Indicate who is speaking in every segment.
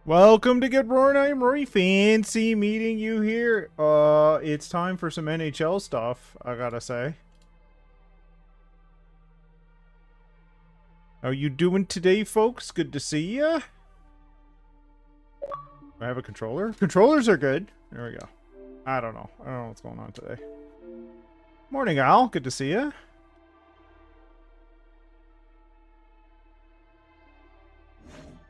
Speaker 1: Welcome to Get Roaring. I'm Rory. Fancy meeting you here. It's time for some NHL stuff, I gotta say. How you doing today, folks? Good to see ya. I have a controller. Controllers are good. There we go. I don't know what's going on today. Morning, Al. Good to see ya.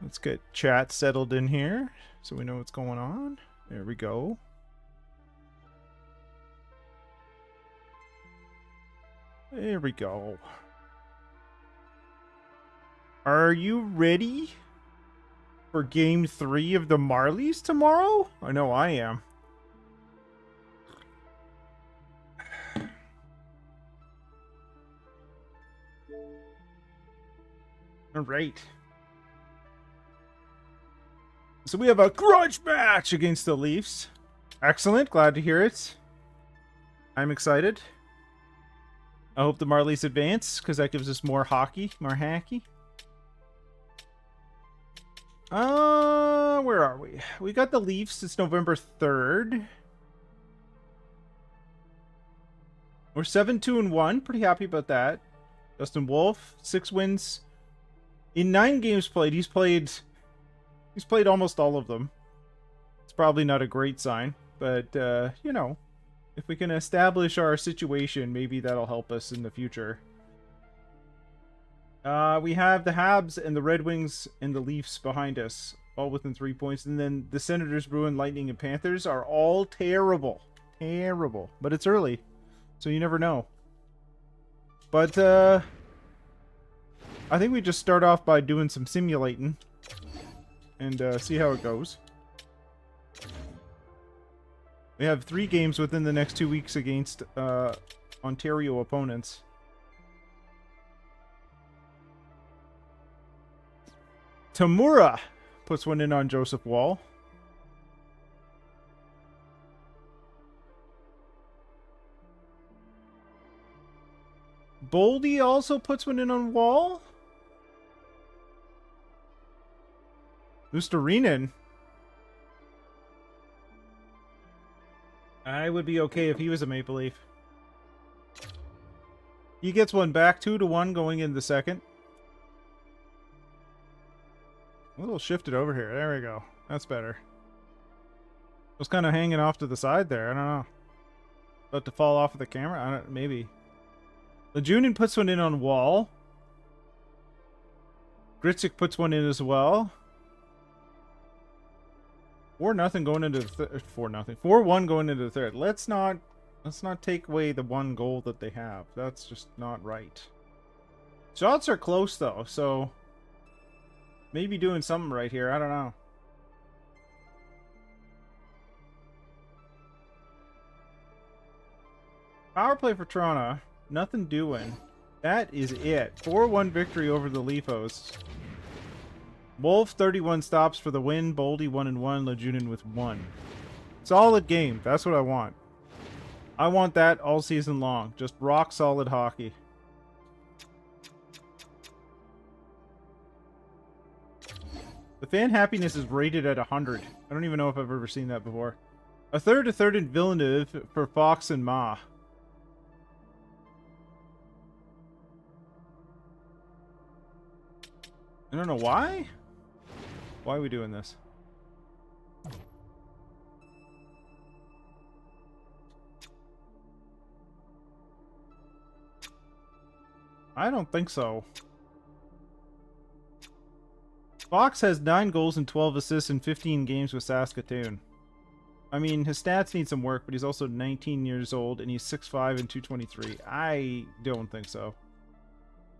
Speaker 1: Let's get chat settled in here so we know what's going on. There we go. There we go. Are you ready for Game 3 of the Marlies tomorrow? I know I am. All right. So we have a grudge match against the Leafs. Excellent. Glad to hear it. I'm excited. I hope the Marlies advance because that gives us more hockey, more hacky. Where are we? We got the Leafs. It's November 3rd. We're 7-2-1. Pretty happy about that. Dustin Wolf, 6 wins in 9 games played. He's played almost all of them. It's probably not a great sign, but you know, if we can establish our situation, maybe that'll help us in the future. We have the Habs and the Red Wings and the Leafs behind us, all within 3 points. And then the Senators, Bruins, Lightning, and Panthers are all terrible. Terrible. But it's early, so you never know. But I think we just start off by doing some simulating and see how it goes. We have 3 games within the next 2 weeks against Ontario opponents. Tamura puts one in on Joseph Wall. Boldy also puts one in on Wall. Lusterinen. I would be okay if he was a Maple Leaf. He gets one back, 2-1 going in the second. A little shifted over here. There we go. That's better. Was kind of hanging off to the side there. I don't know. About to fall off of the camera? Maybe. Lejunin puts one in on Wall. Gritsik puts one in as well. 4-0 going into the third. 4-0. 4-1 going into the third. Let's not take away the one goal that they have. That's just not right. Shots are close though, so maybe doing something right here. I don't know. Power play for Toronto. Nothing doing. That is it. 4-1 victory over the Leafos. Wolf, 31 stops for the win. Boldy, 1-1. Lejunin with 1. Solid game. That's what I want. I want that all season long. Just rock solid hockey. The fan happiness is rated at 100. I don't even know if I've ever seen that before. A third in Villeneuve for Fox and Ma. I don't know why. Why are we doing this? I don't think so. Fox has 9 goals and 12 assists in 15 games with Saskatoon. I mean, his stats need some work, but he's also 19 years old, and he's 6'5" and 223. I don't think so.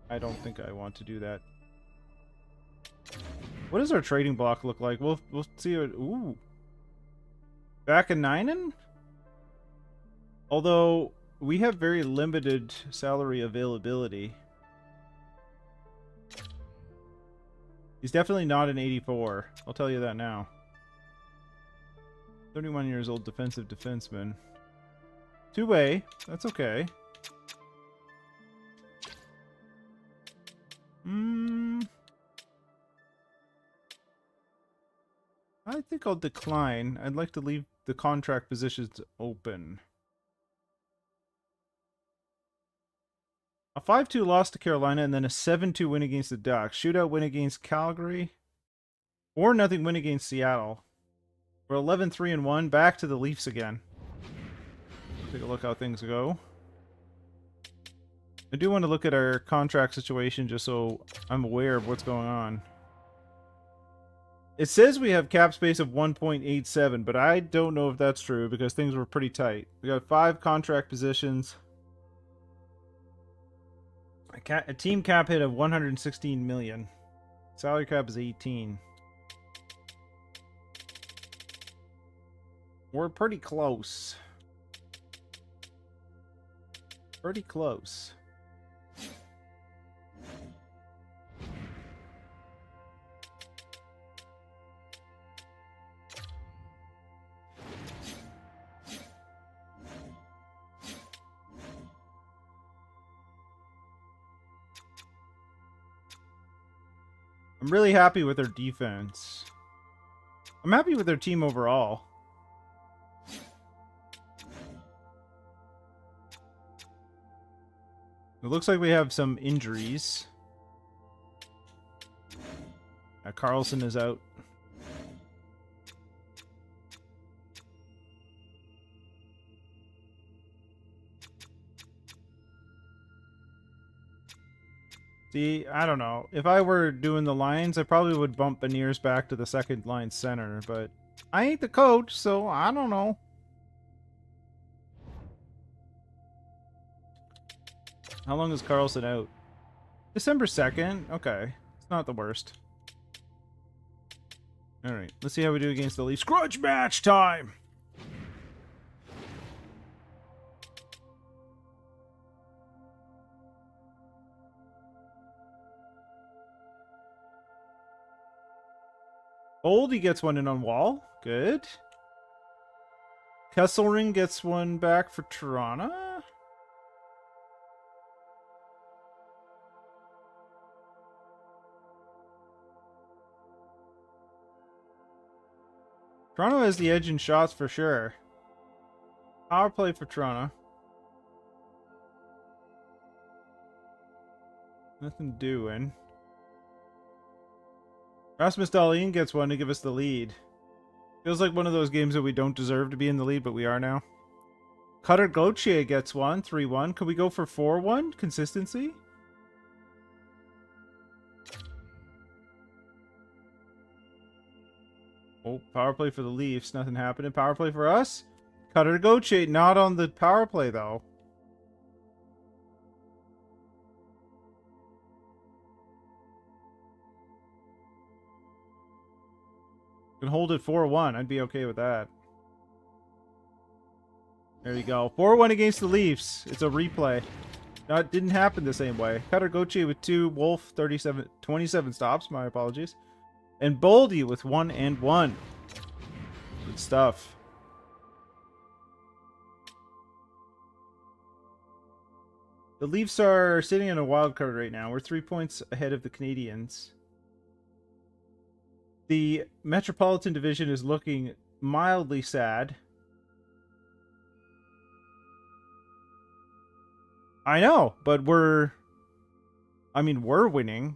Speaker 1: I don't think I want to do that. What does our trading block look like? We'll see it. Ooh. Back in Ninen? Although, we have very limited salary availability. He's definitely not an 84. I'll tell you that now. 31 years old defensive defenseman. 2-way. That's okay. think I'll decline. I'd like to leave the contract positions open. A 5-2 loss to Carolina and then a 7-2 win against the Ducks. Shootout win against Calgary. 4-0 win against Seattle. We're 11-3-1. Back to the Leafs again. Take a look how things go. I do want to look at our contract situation just so I'm aware of what's going on. It says we have cap space of 1.87, but I don't know if that's true because things were pretty tight. We got 5 contract positions. A team cap hit of 116 million. Salary cap is 18. We're pretty close. Pretty close. I'm really happy with their defense. I'm happy with their team overall. It looks like we have some injuries. Carlson is out. See, I don't know. If I were doing the lines, I probably would bump Beniers back to the second line center, but I ain't the coach, so I don't know. How long is Carlson out? December 2nd? Okay. It's not the worst. Alright, let's see how we do against the Leafs. Grudge match time! Oldie gets one in on Wall. Good. Kesselring gets one back for Toronto. Toronto has the edge in shots for sure. Power play for Toronto. Nothing doing. Rasmus Dahlin gets one to give us the lead. Feels like one of those games that we don't deserve to be in the lead, but we are now. Cutter Gauthier gets one, 3-1. Could we go for 4-1? Consistency? Oh, power play for the Leafs. Nothing happening. Power play for us? Cutter Gauthier, not on the power play, though. Can hold it 4-1. I'd be okay with that. There you go. 4-1 against the Leafs. It's a replay. No, it didn't happen the same way. Cutter Gauthier with 2. Wolf, 27 stops. My apologies. And Boldy with 1 and 1. Good stuff. The Leafs are sitting in a wild card right now. We're 3 points ahead of the Canadiens. The Metropolitan Division is looking mildly sad. I know, but we're winning.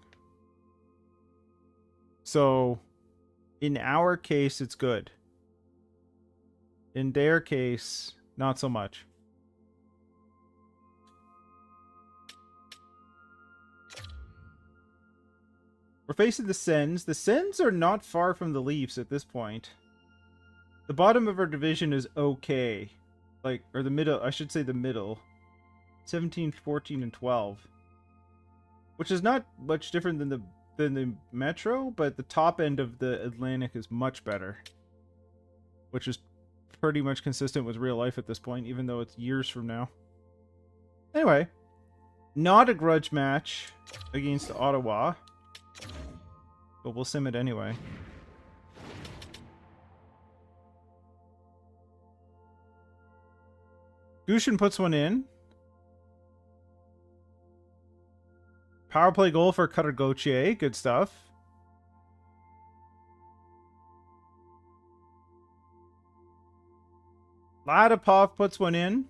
Speaker 1: So, in our case, it's good. In their case, not so much. We're facing the Sens. The Sens are not far from the Leafs at this point. The bottom of our division is okay. Or the middle, I should say the middle. 17, 14, and 12. Which is not much different than the Metro, but the top end of the Atlantic is much better. Which is pretty much consistent with real life at this point, even though it's years from now. Anyway, not a grudge match against Ottawa. But we'll sim it anyway. Gushin puts one in. Power play goal for Cutter Gauthier. Good stuff. Ladipov puts one in.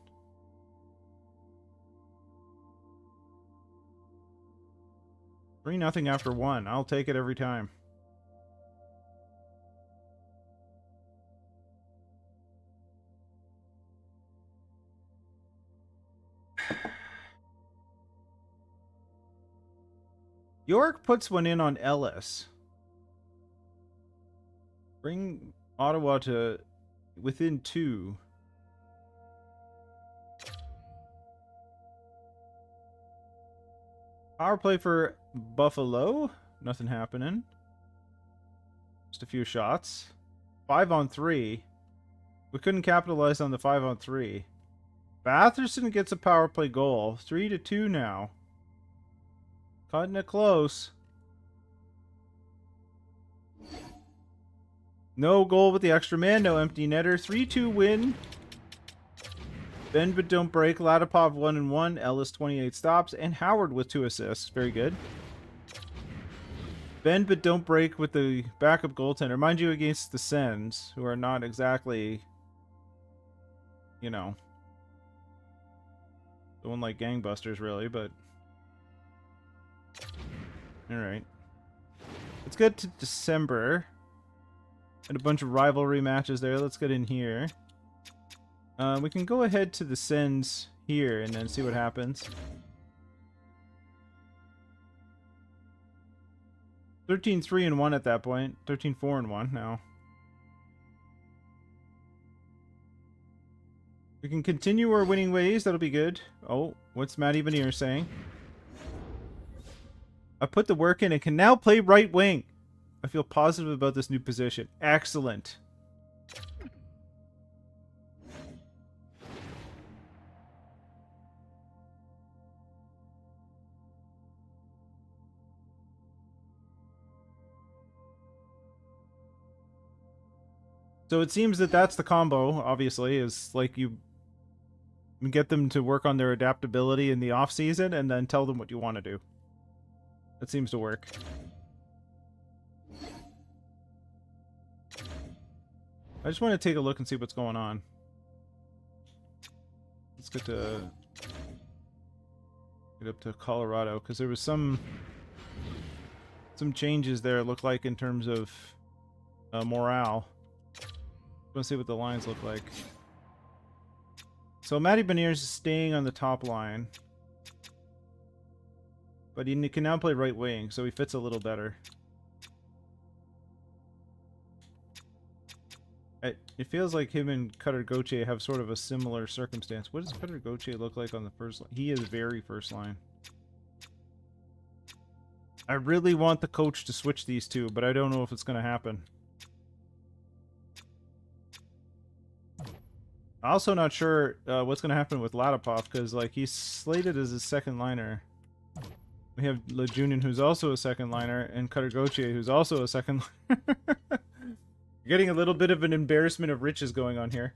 Speaker 1: Three nothing after one. I'll take it every time. York puts one in on Ellis. Bring Ottawa to within 2. Power play for Buffalo. Nothing happening. Just a few shots. 5-on-3. We couldn't capitalize on the 5-on-3. Batherson gets a power play goal. 3-2 now. Cutting it close. No goal with the extra man. No empty netter. 3-2 win. Bend but don't break. Ladipov 1-1. Ellis 28 stops. And Howard with 2 assists. Very good. Bend but don't break with the backup goaltender. Mind you, against the Sens, who are not exactly, you know, doing like gangbusters really, but alright. Let's get to December. And a bunch of rivalry matches there. Let's get in here. We can go ahead to the Sens here and then see what happens. 13-3-1 at that point. 13-4-1 now. We can continue our winning ways. That'll be good. Oh, what's Matty Benier saying? I put the work in and can now play right wing. I feel positive about this new position. Excellent. So it seems that that's the combo, obviously, is like you get them to work on their adaptability in the off season and then tell them what you want to do. That seems to work. I just want to take a look and see what's going on. Let's get up to Colorado, because there was some changes there, it looked like, in terms of morale. Let's see what the lines look like. So Matty Beniers is staying on the top line, but he can now play right wing, so he fits a little better. It feels like him and Cutter Gauthier have sort of a similar circumstance. What does Cutter Gauthier look like on the first line? He is very first line. I really want the coach to switch these two, but I don't know if it's going to happen. Also not sure what's going to happen with Ladipov, because like he's slated as a second liner. We have Lejunin, who's also a second liner, and Cutter Gauthier, who's also a second liner. You're getting a little bit of an embarrassment of riches going on here.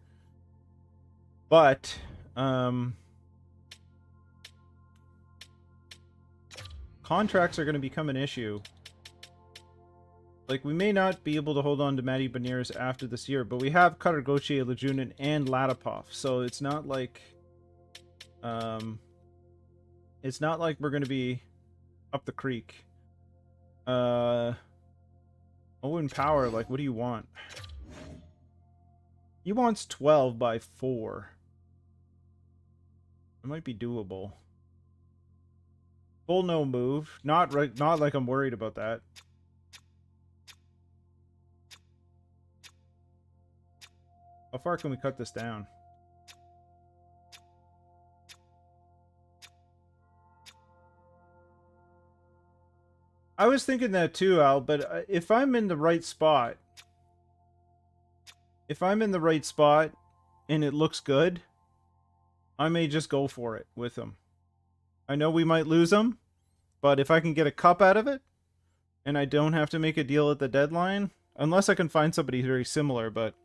Speaker 1: But contracts are going to become an issue. Like, we may not be able to hold on to Matty Beniers after this year, but we have Cutter Gauthier, Lejunin, and Ladipov, so it's not like we're going to be up the creek. Owen Power, like, what do you want? He wants 12 by 4. It might be doable. Full no move. Not like I'm worried about that. How far can we cut this down? I was thinking that too, Al, but if I'm in the right spot, and it looks good, I may just go for it with him. I know we might lose him, but if I can get a cup out of it, and I don't have to make a deal at the deadline, unless I can find somebody very similar, but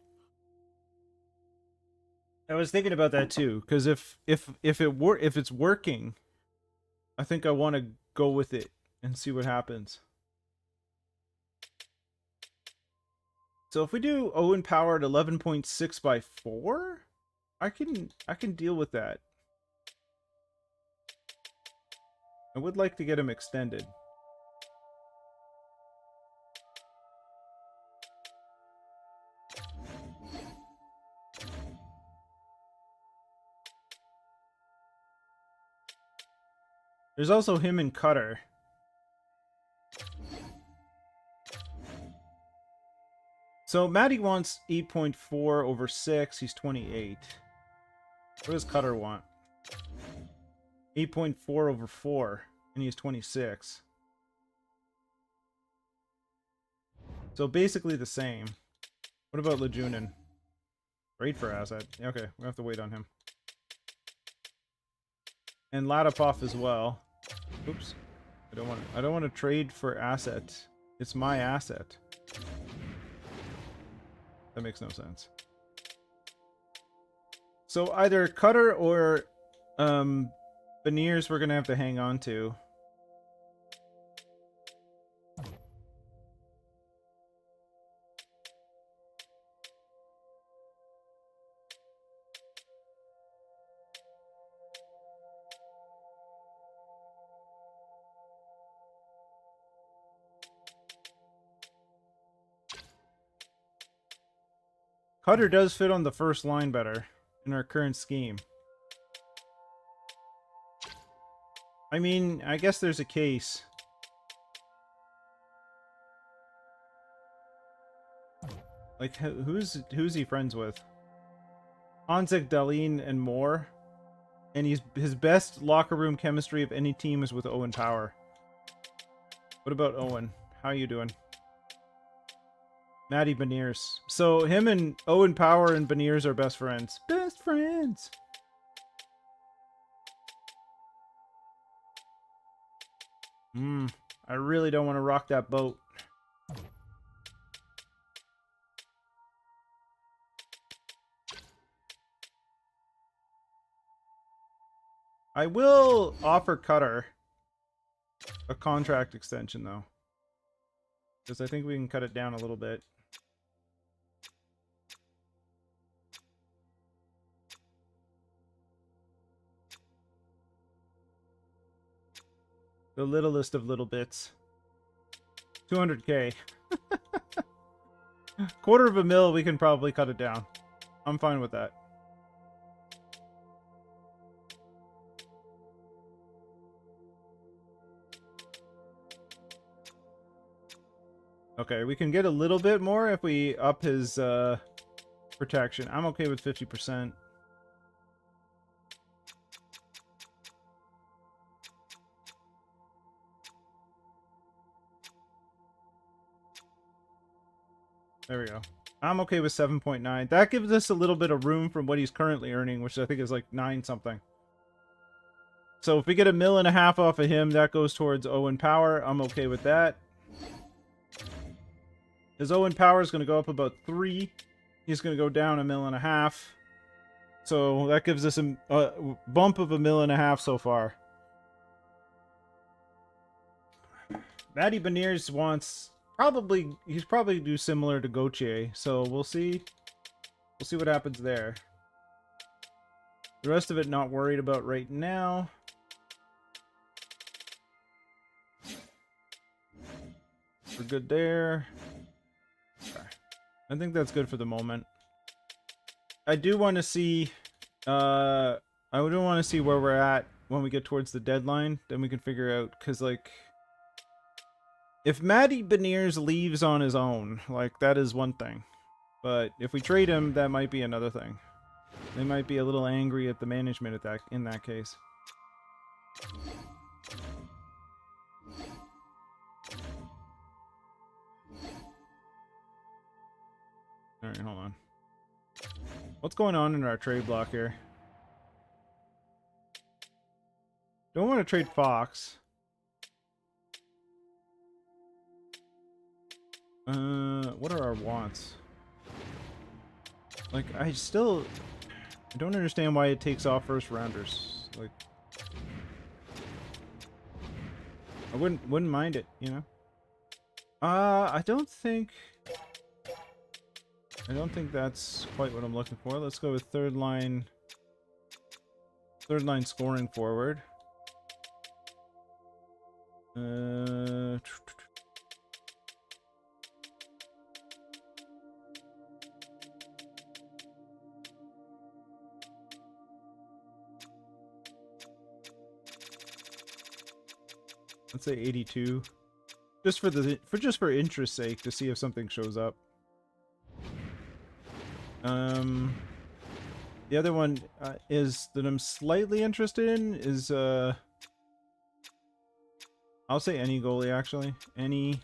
Speaker 1: I was thinking about that too, because if it's working, I think I want to go with it and see what happens. So if we do Owen Power at 11.6 by 4, I can deal with that. I would like to get him extended. There's also him and Cutter. So Matty wants 8.4 over 6. He's 28. What does Cutter want? 8.4 over 4. And he's 26. So basically the same. What about Lejunin? Trade for asset. Okay, we have to wait on him. And Latipov as well. Oops. I don't want to trade for asset. It's my asset. That makes no sense. So either Cutter or Beniers we're gonna have to hang on to. Cutter does fit on the first line better in our current scheme. I mean, I guess there's a case. Like, who's he friends with? Hanzik, Dahlin, and Moore. And his best locker room chemistry of any team is with Owen Power. What about Owen? How you doing? Matty Beniers. So him and Owen Power and Beniers are best friends. Best friends! I really don't want to rock that boat. I will offer Cutter a contract extension, though. Because I think we can cut it down a little bit. The littlest of little bits. 200K. $250,000, we can probably cut it down. I'm fine with that. Okay, we can get a little bit more if we up his protection. I'm okay with 50%. There we go. I'm okay with 7.9. That gives us a little bit of room from what he's currently earning, which I think is like 9 something. So if we get $1.5 million off of him, that goes towards Owen Power. I'm okay with that. His Owen Power is going to go up about 3. He's going to go down $1.5 million. So that gives us a bump of $1.5 million so far. Matty Beniers wants he's probably do similar to Gauthier. So we'll see. We'll see what happens there. The rest of it not worried about right now. We're good there. I think that's good for the moment. I do want to see I do want to see where we're at when we get towards the deadline. Then we can figure out, because like if Matty Beniers leaves on his own, like that is one thing. But if we trade him, that might be another thing. They might be a little angry at the management in that case. Alright, hold on. What's going on in our trade block here? Don't want to trade Fox. What are our wants? Like, I don't understand why it takes off first rounders. Like, I wouldn't mind it, you know? I don't think... I don't think that's quite what I'm looking for. Let's go with third line scoring forward. Let's say 82. Just for interest's sake, to see if something shows up. The other one is that I'm slightly interested in is I'll say any goalie actually. Any,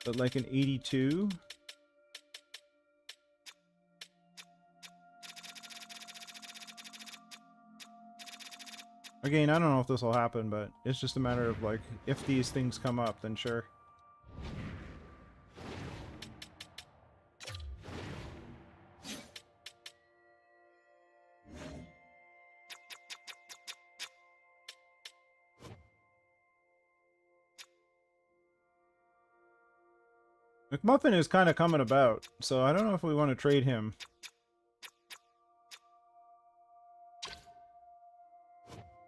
Speaker 1: but like an 82. Again, I don't know if this will happen, but it's just a matter of like, if these things come up, then sure. McMuffin is kind of coming about, so I don't know if we want to trade him.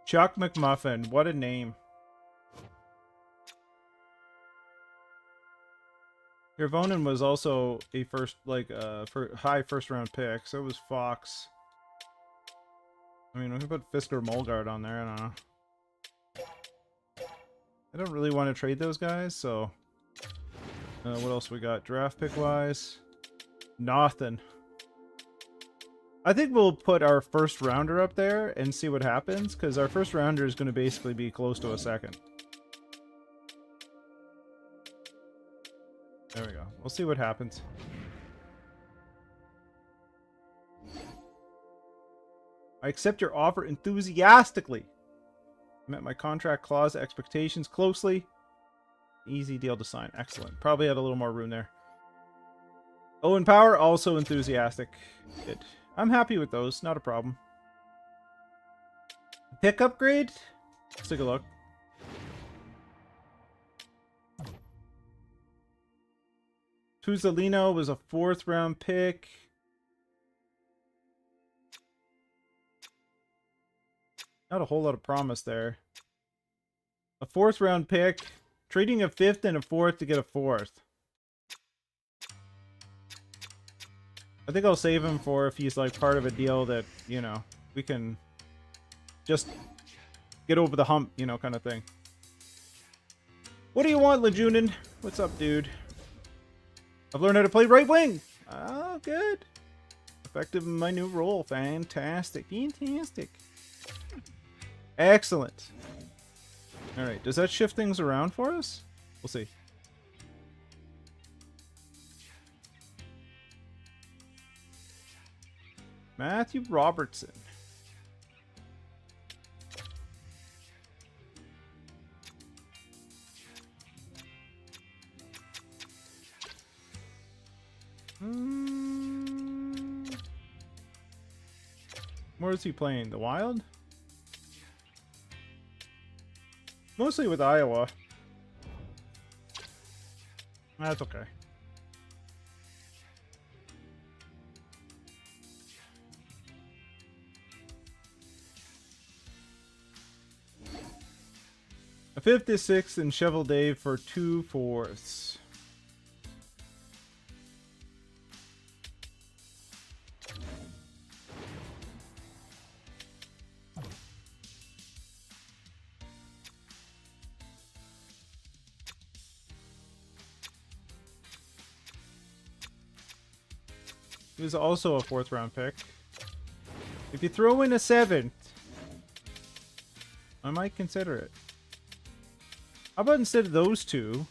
Speaker 1: Chuck McMuffin, what a name. Hirvonen was also a high first round pick, so was Fox. I mean, we can put Fisker Molgaard on there, I don't know. I don't really want to trade those guys, so... what else we got? Draft pick wise? Nothing. I think we'll put our first rounder up there and see what happens, because our first rounder is going to basically be close to a second. There we go. We'll see what happens. I accept your offer enthusiastically. Met my contract clause expectations closely. Easy deal to sign. Excellent. Probably had a little more room there. Owen Power, also enthusiastic. Good. I'm happy with those. Not a problem. Pick upgrade? Let's take a look. Tuzolino was a 4th round pick. Not a whole lot of promise there. A 4th round pick. Trading a 5th and a 4th to get a 4th. I think I'll save him for if he's like part of a deal that, you know, we can just get over the hump, you know, kind of thing. What do you want, Lejunin? What's up, dude? I've learned how to play right wing. Oh, good. Effective in my new role. Fantastic. Fantastic. Excellent. Alright, does that shift things around for us? We'll see. Matthew Robertson. Where is he playing? The Wild? Mostly with Iowa. That's okay. A 5th, a 6th, and Shovel Dave for 2 4ths. He was also a 4th round pick. If you throw in a 7th, I might consider it. How about instead of those two,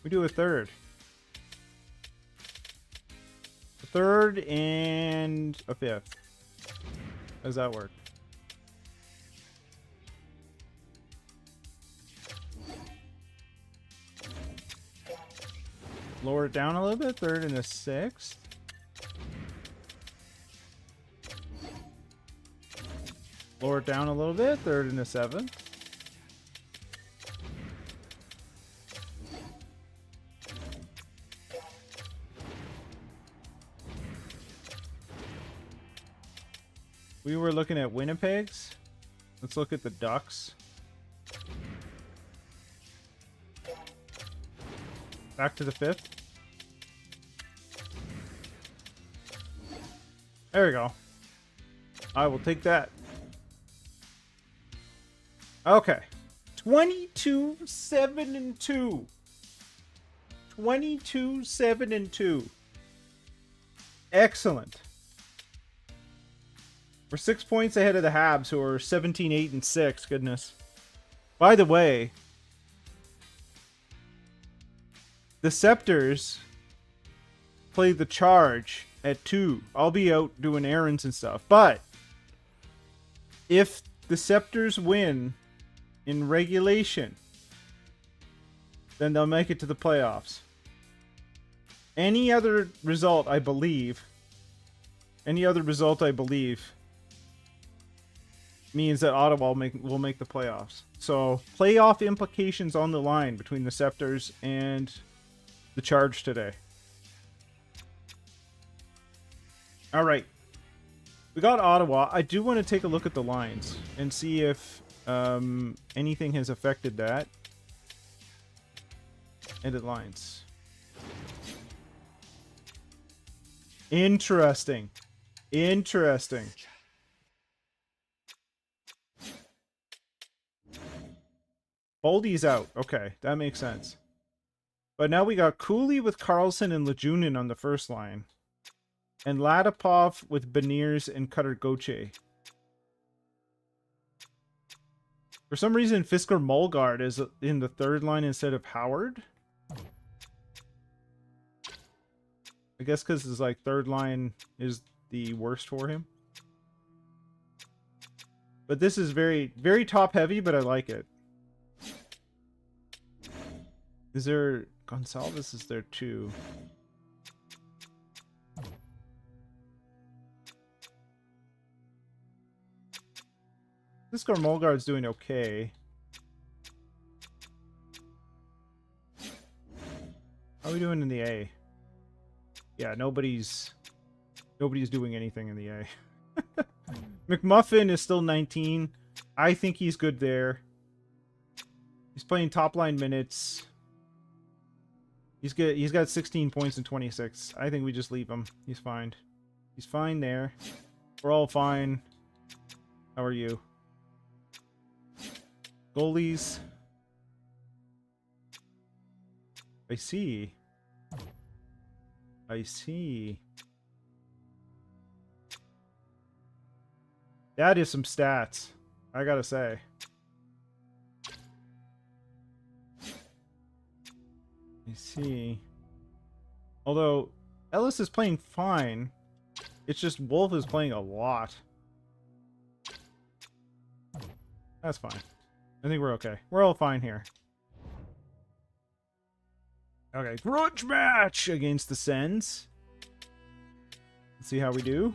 Speaker 1: we do a 3rd? A 3rd and a 5th. How does that work? Lower it down a little bit. 3rd and a 6th. Lower it down a little bit. 3rd and a 7th. We were looking at Winnipeg's. Let's look at the Ducks. Back to the 5th. There we go. I will take that. Okay. 22-7-2. 22-7-2. Excellent. We're 6 points ahead of the Habs, who are 17-8-6. Goodness. By the way, the Scepters play the Charge at 2. I'll be out doing errands and stuff. But if the Scepters win in regulation, then they'll make it to the playoffs. Any other result, I believe, means that Ottawa will make the playoffs. So, playoff implications on the line between the Scepters and the Charge today. All right. We got Ottawa. I do want to take a look at the lines and see if anything has affected that. Edit lines. Interesting. Interesting. Boldy's out. Okay, that makes sense. But now we got Cooley with Carlson and Lejunin on the first line. And Latipov with Beniers and Cutter Gauthier. For some reason, Fisker Mulgard is in the third line instead of Howard. I guess because his third line is the worst for him. But this is very, very top heavy, but I like it. Is there... Gonsalves is there too. This Mulgard's doing okay. How are we doing in the A? Yeah, nobody's doing anything in the A. McMuffin is still 19. I think he's good there. He's playing top line minutes. He's good. He's got 16 points and 26. I think we just leave him. He's fine. He's fine there. We're all fine. How are you? Goalies. I see. I see. That is some stats, I gotta say. I see. Although, Ellis is playing fine. It's just Wolf is playing a lot. That's fine. I think we're okay. We're all fine here. Okay, grudge match against the Sens. Let's see how we do.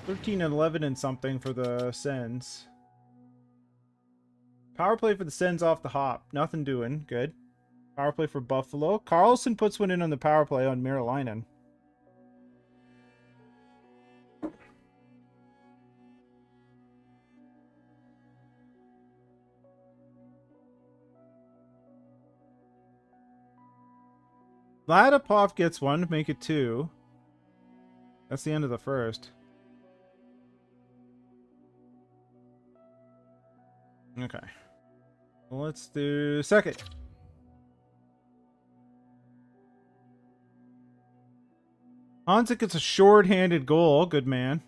Speaker 1: 13 and 11 and something for the Sens. Power play for the Sens off the hop. Nothing doing. Good. Power play for Buffalo. Carlson puts one in on the power play on Merilainen. Latipov gets one to make it 2. That's the end of the first. Okay. Well, let's do second. Hanzik gets a short-handed goal. Good man.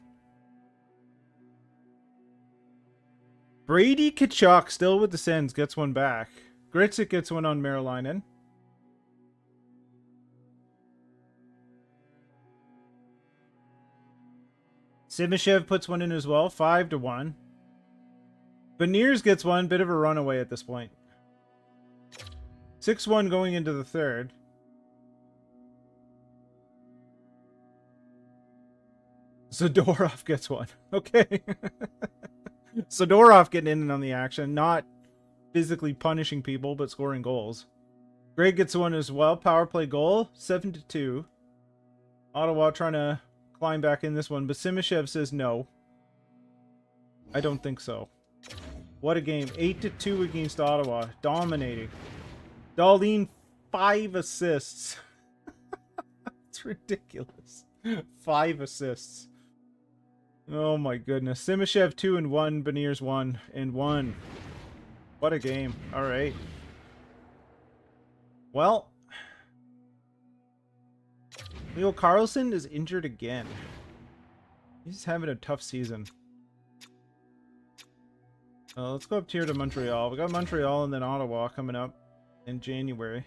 Speaker 1: Brady Tkachuk, still with the Sens, gets one back. Gritzik gets one on Merilainen. Simashev puts one in as well. 5-1. Beniers gets one. Bit of a runaway at this point. 6-1 going into the third. Zadorov gets one. Okay. Zadorov getting in on the action. Not physically punishing people, but scoring goals. Greg gets one as well. Power play goal. 7-2. Ottawa trying to climb back in this one, but Simashev says no. I don't think so. What a game. 8-2 against Ottawa. Dominating. Dahlin, 5 assists. It's ridiculous. 5 assists. Oh my goodness. Simashev 2-1, Beniers 1-1. What a game. Alright. Well, Leo Carlson is injured again. He's having a tough season. Let's go up here to Montreal. We got Montreal and then Ottawa coming up in January.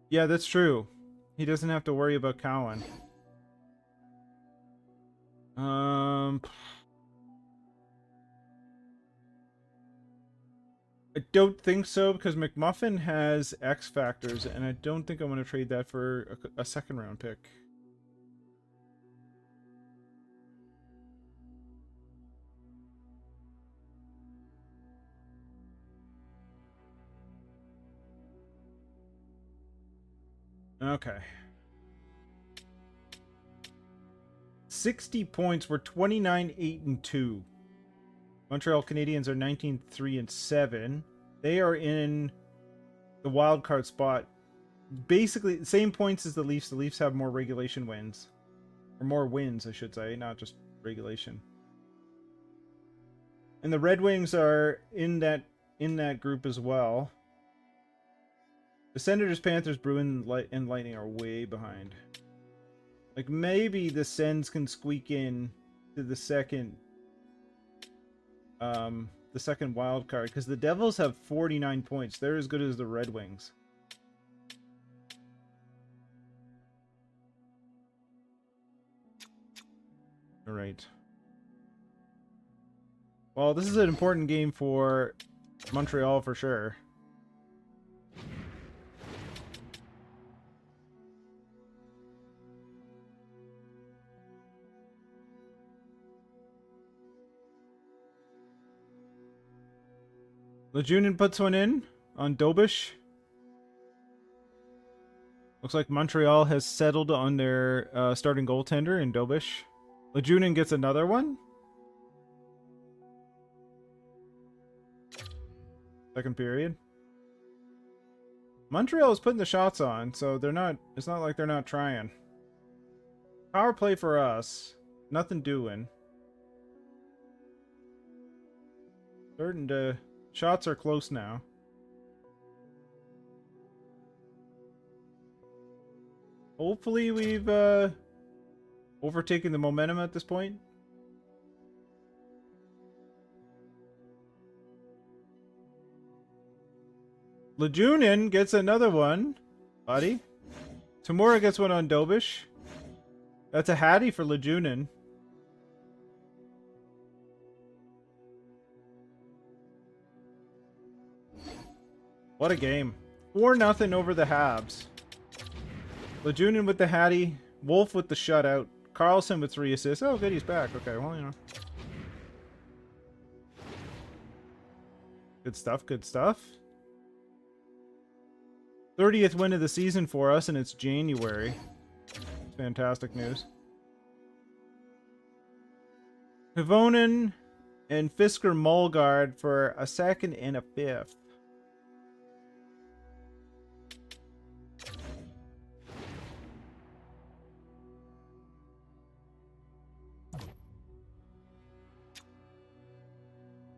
Speaker 1: Yeah, that's true. He doesn't have to worry about Cowan. I don't think so, because McMuffin has X factors, and I don't think I want to trade that for a second round pick. Okay. 60 points. We're 29-8-2. Montreal Canadiens are 19-3-7. They are in the wild card spot. Basically, same points as the Leafs. The Leafs have more regulation wins. Or more wins, I should say, not just regulation. And the Red Wings are in that group as well. The Senators, Panthers, Bruins, and Lightning are way behind. Like, maybe the Sens can squeak in to the second wild card, because the Devils have 49 points. They're as good as the Red Wings. All right. Well, this is an important game for Montreal for sure. Lejunin puts one in on Dobish. Looks like Montreal has settled on their starting goaltender in Dobish. Lejunin gets another one. Second period. Montreal is putting the shots on, so they're not. It's not like they're not trying. Power play for us. Nothing doing. Starting to. Shots are close now. Hopefully we've overtaken the momentum at this point. Lejunin gets another one, buddy. Tamura gets one on Dobish. That's a hattie for Lejunin. What a game. 4-0 over the Habs. Lejunin with the hattie. Wolf with the shutout. Carlson with 3 assists. Oh, good, he's back. Okay, well, you know. Good stuff, good stuff. 30th win of the season for us, and it's January. Fantastic news. Havonen and Fisker Mulgard for a second and a fifth.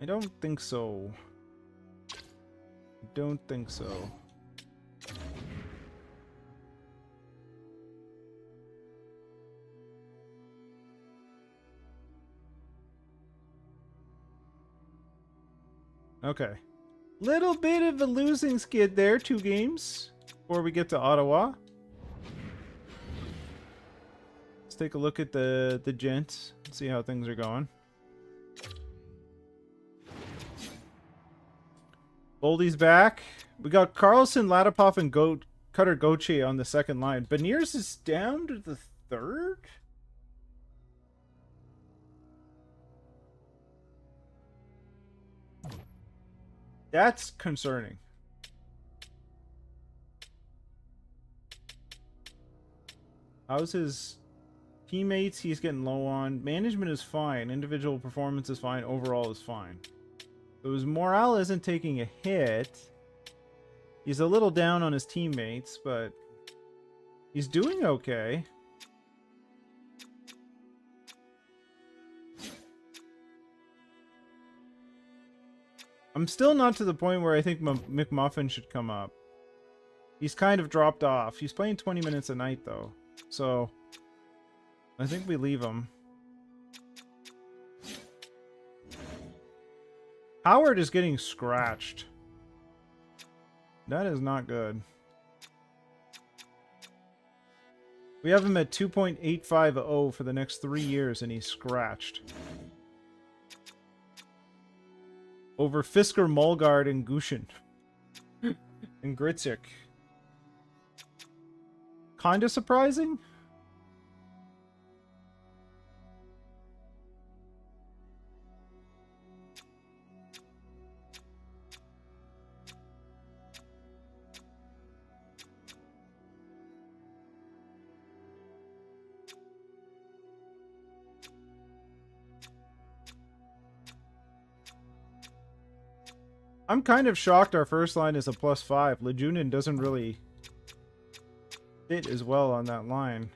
Speaker 1: I don't think so. I don't think so. Okay. Little bit of a losing skid there. 2 games before we get to Ottawa. Let's take a look at the gents. See how things are going. Goldie's back. We got Carlson, Latipov, and Cutter Gauthier on the second line. Beniers is down to the third? That's concerning. How's his teammates? He's getting low on. Management is fine. Individual performance is fine. Overall is fine. So his morale isn't taking a hit. He's a little down on his teammates, but he's doing okay. I'm still not to the point where I think McMuffin should come up. He's kind of dropped off. He's playing 20 minutes a night, though. So, I think we leave him. Howard is getting scratched. That is not good. We have him at 2.850 for the next 3 years, and he's scratched. Over Fisker, Mulgard, and Gushin. And Gritzik. Kinda surprising? I'm kind of shocked our first line is a +5. Lejunin doesn't really fit as well on that line.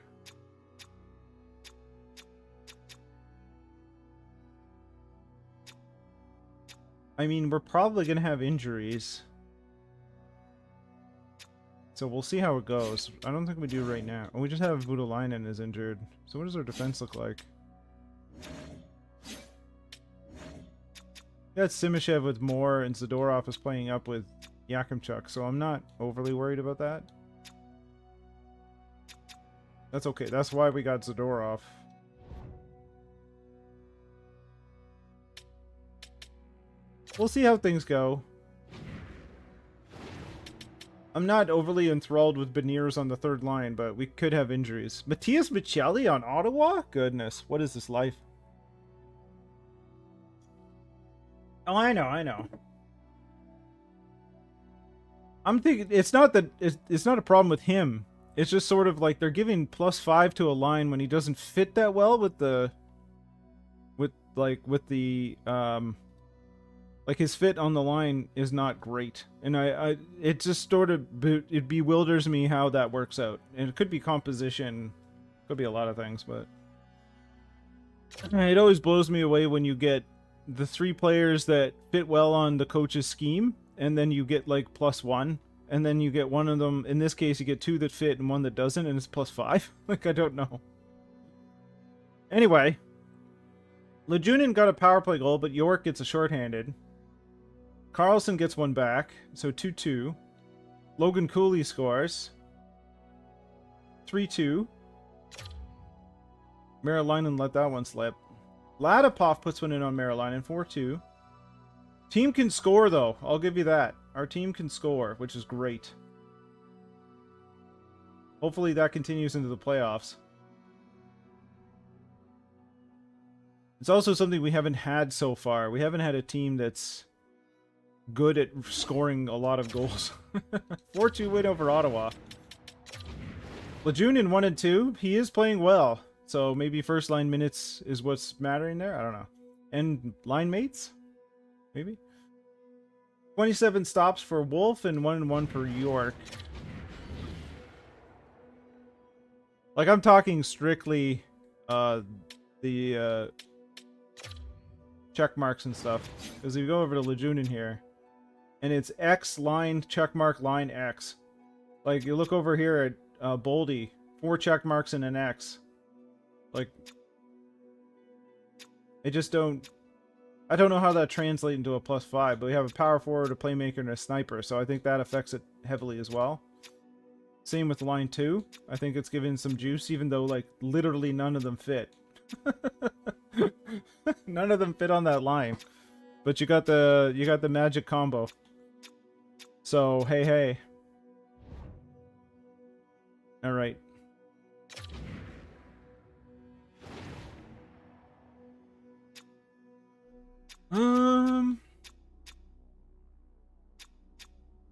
Speaker 1: I mean, we're probably going to have injuries. So we'll see how it goes. I don't think we do right now. Oh, we just have Voutilainen is injured. So what does our defense look like? Got Simishev with Moore, and Zadorov is playing up with Yakimchuk, so I'm not overly worried about that. That's okay. That's why we got Zadorov. We'll see how things go. I'm not overly enthralled with Beniers on the third line, but we could have injuries. Matthias Michelli on Ottawa? Goodness, what is this life? Oh, I know. I'm thinking it's not that it's not a problem with him. It's just sort of like they're giving +5 to a line when he doesn't fit that well with the like his fit on the line is not great. And it just sort of it bewilders me how that works out. And it could be composition, could be a lot of things, but it always blows me away when you get the 3 players that fit well on the coach's scheme, and then you get like +1, and then you get one of them. In this case, you get 2 that fit and 1 that doesn't, and it's +5. Like, I don't know. Anyway, Lejunin got a power play goal, but York gets a shorthanded. Carlson gets 1 back, so 2-2. Logan Cooley scores 3-2. Marilainen let that one slip. Ladipov puts one in on Marilainen, 4-2. Team can score, though. I'll give you that. Our team can score, which is great. Hopefully that continues into the playoffs. It's also something we haven't had so far. We haven't had a team that's good at scoring a lot of goals. 4-2 win over Ottawa. Lejunin 1 and 2. He is playing well. So maybe first line minutes is what's mattering there. I don't know. And line mates? Maybe? 27 stops for Wolf and 1-1 for York. Like, I'm talking strictly the check marks and stuff. Because if you go over to Lejunin here, and it's X line checkmark line X. Like, you look over here at Boldy, 4 check marks and an X. Like, I don't know how that translates into a +5, but we have a power forward, a playmaker, and a sniper, so I think that affects it heavily as well. Same with line 2. I think it's given some juice, even though, like, literally none of them fit. None of them fit on that line. But you got the magic combo. So, hey. Alright.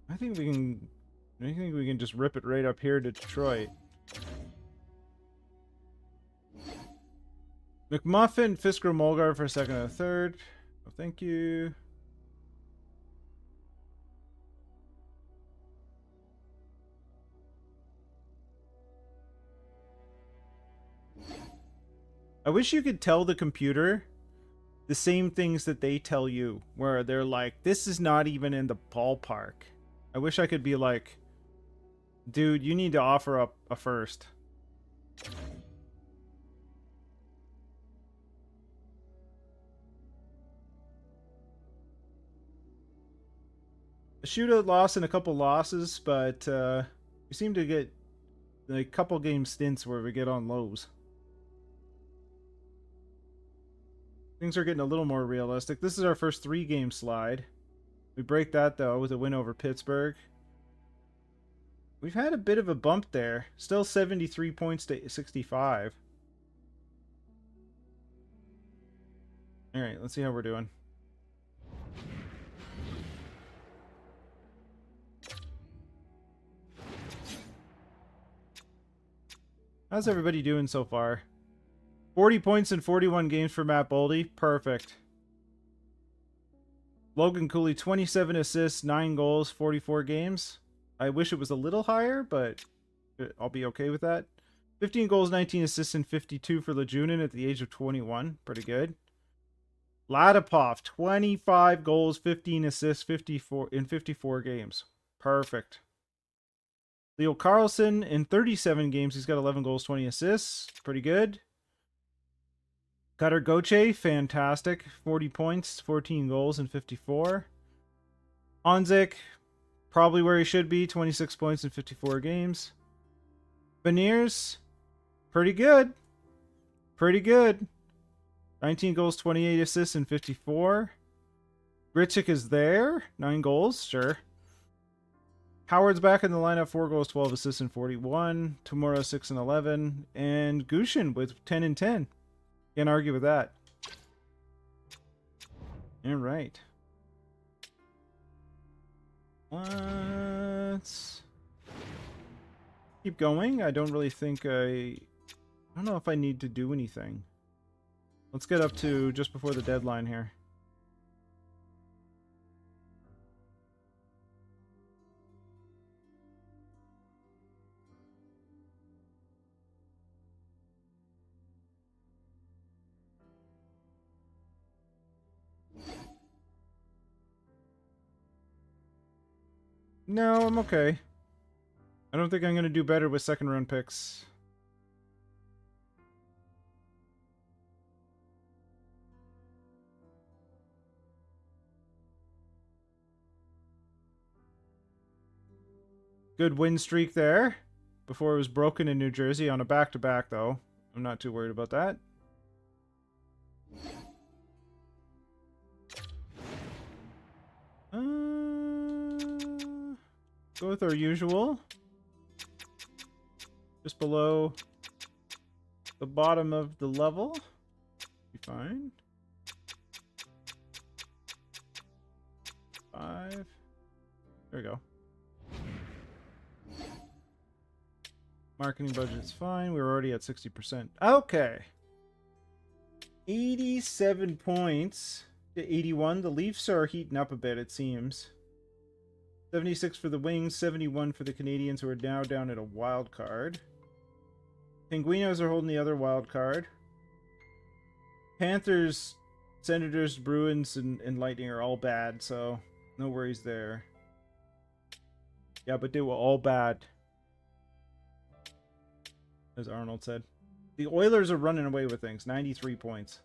Speaker 1: I think we can just rip it right up here to Detroit. McMuffin, Fisker, Mulgar for a second and a third. Oh, thank you. I wish you could tell the computer the same things that they tell you, where they're like, this is not even in the ballpark. I wish I could be like, dude, you need to offer up a first. A shootout loss and a couple losses, but we seem to get a couple game stints where we get on lows. Things are getting a little more realistic. This is our first 3-game slide. We break that, though, with a win over Pittsburgh. We've had a bit of a bump there. Still 73 points to 65. Alright, let's see how we're doing. How's everybody doing so far? 40 points in 41 games for Matt Boldy. Perfect. Logan Cooley, 27 assists, 9 goals, 44 games. I wish it was a little higher, but I'll be okay with that. 15 goals, 19 assists, and 52 for Lejunin at the age of 21. Pretty good. Ladipov, 25 goals, 15 assists, 54 in 54 games. Perfect. Leo Carlson, in 37 games, he's got 11 goals, 20 assists. Pretty good. Cutter Goche, fantastic. 40 points, 14 goals, and 54. Onzik, probably where he should be. 26 points in 54 games. Beniers, pretty good. Pretty good. 19 goals, 28 assists, and 54. Gritchik is there. 9 goals, sure. Howard's back in the lineup. 4 goals, 12 assists, and 41. Tomorrow, 6 and 11. And Gushin with 10 and 10. Can't argue with that. All right. Let's keep going. I don't really think I don't know if I need to do anything. Let's get up to just before the deadline here. No, I'm okay. I don't think I'm going to do better with second round picks. Good win streak there. Before it was broken in New Jersey on a back-to-back, though. I'm not too worried about that. Go with our usual. Just below the bottom of the level. Be fine. 5. There we go. Marketing budget's fine. We're already at 60%. Okay. 87 points to 81. The Leafs are heating up a bit, it seems. 76 for the Wings, 71 for the Canadians, who are now down at a wild card. Penguinos are holding the other wild card. Panthers, Senators, Bruins, and Lightning are all bad, so no worries there. Yeah, but they were all bad, as Arnold said. The Oilers are running away with things. 93 points.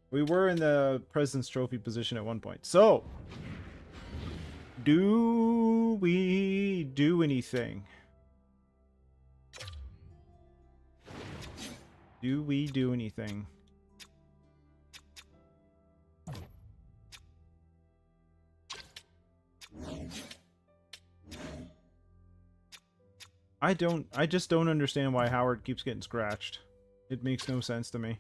Speaker 1: We were in the President's Trophy position at one point. So, do we do anything? Do we do anything? I just don't understand why Howard keeps getting scratched. It makes no sense to me.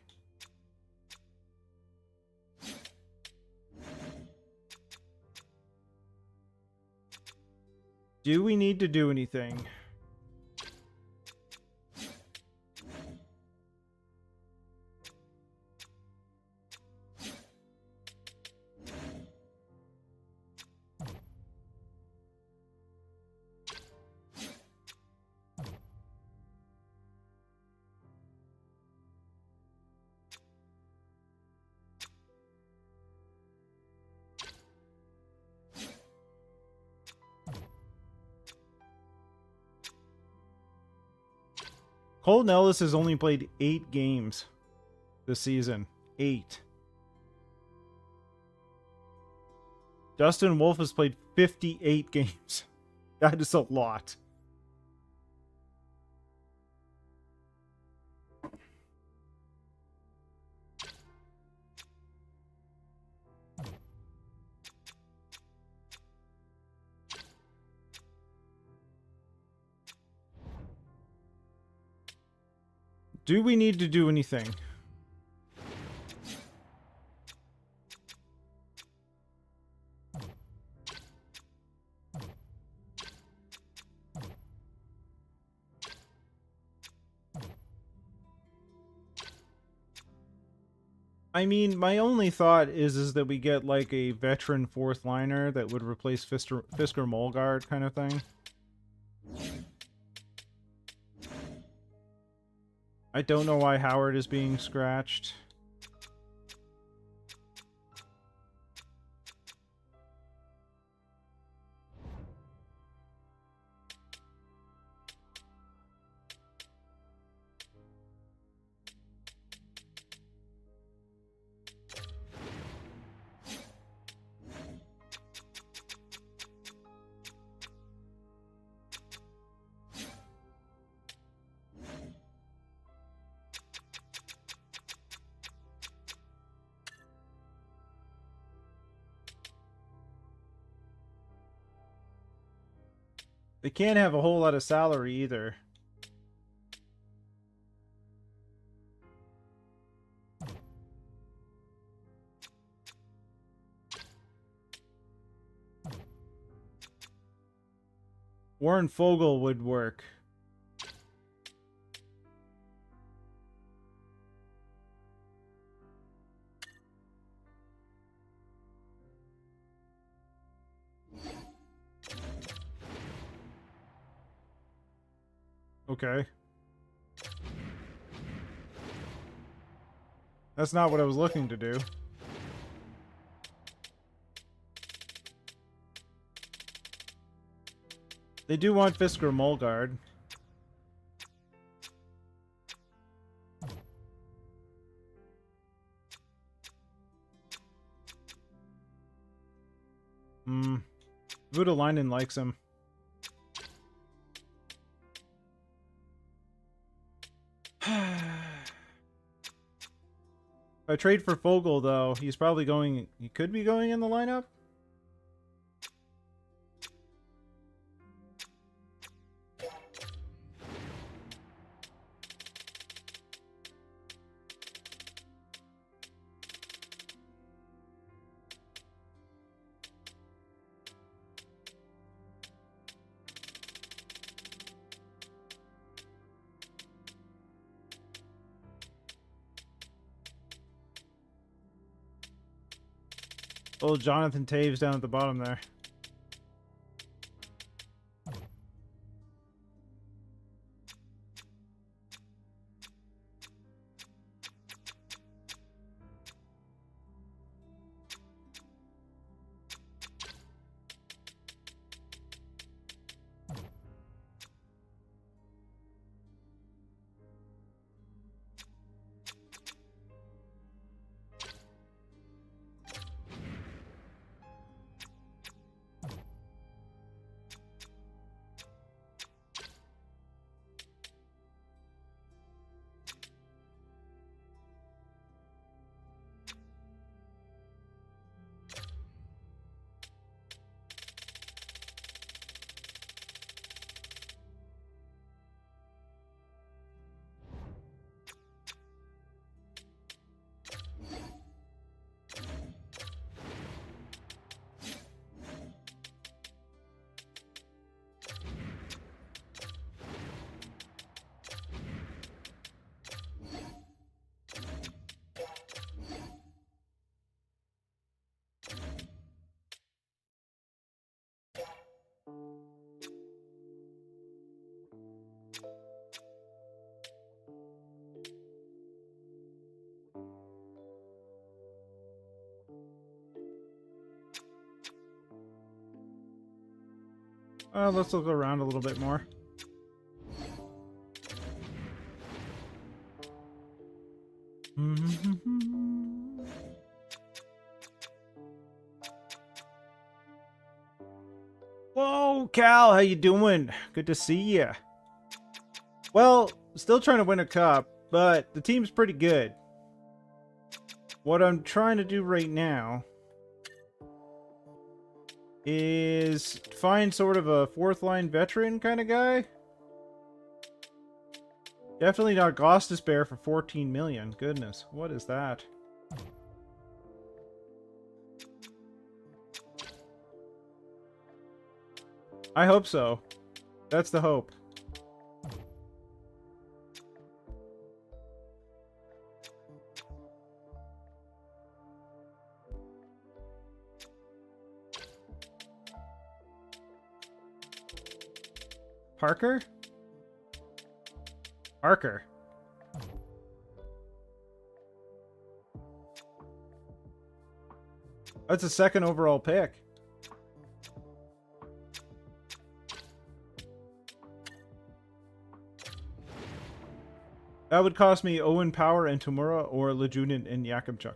Speaker 1: Do we need to do anything? Colton Ellis has only played 8 games this season. 8. Dustin Wolf has played 58 games. That is a lot. Do we need to do anything? I mean, my only thought is that we get like a veteran fourth liner that would replace Fisker Molgaard kind of thing. I don't know why Howard is being scratched. They can't have a whole lot of salary either. Warren Fogle would work. Okay. That's not what I was looking to do. They do want Fisker Molgaard. Voutilainen likes him. If I trade for Fogle, though, he's probably going... He could be going in the lineup? Little Jonathan Taves down at the bottom there. Let's look around a little bit more. Whoa, Cal, how you doing? Good to see ya. Well, still trying to win a cup, but the team's pretty good. What I'm trying to do right now is find sort of a fourth line veteran kind of guy. Definitely not Gostisbehere for 14 million. Goodness, what is that? I hope so. That's the hope. Parker? Parker. That's a second overall pick. That would cost me Owen Power and Tamura or Lejunin and Yakimchuk.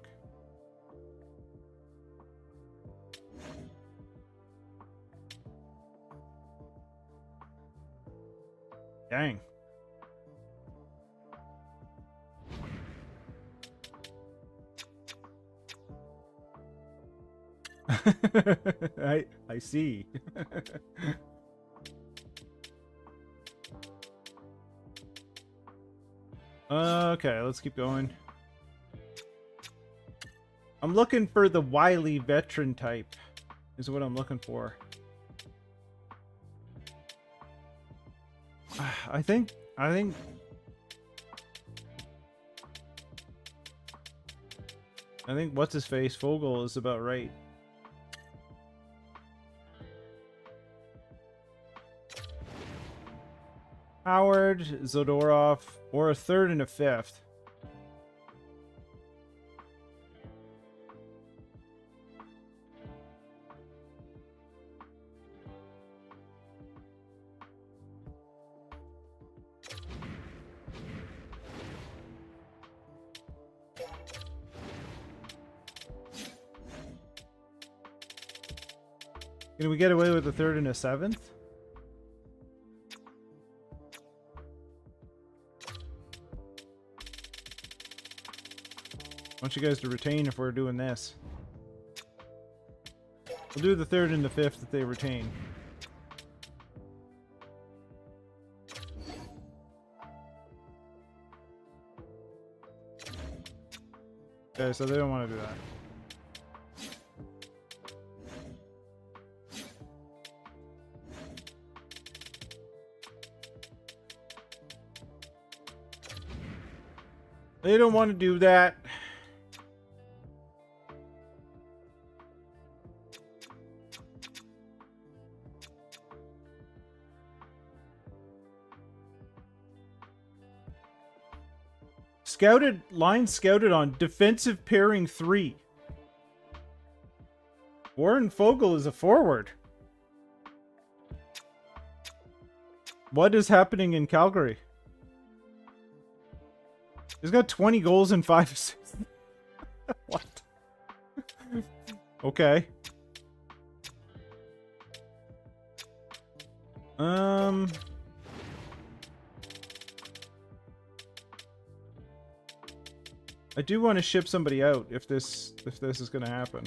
Speaker 1: Dang. I see. Okay, let's keep going. I'm looking for the wily veteran type, is what I'm looking for. I think what's his face Fogel is about right. Howard, Zadorov, or a third and a fifth. Can we get away with a third and a seventh? I want you guys to retain if we're doing this. We'll do the third and the fifth if they retain. Okay, so they don't want to do that. They don't want to do that. Line scouted on defensive pairing 3. Warren Fogle is a forward. What is happening in Calgary? He's got 20 goals and 5 assists. What? Okay. I do want to ship somebody out if this is going to happen.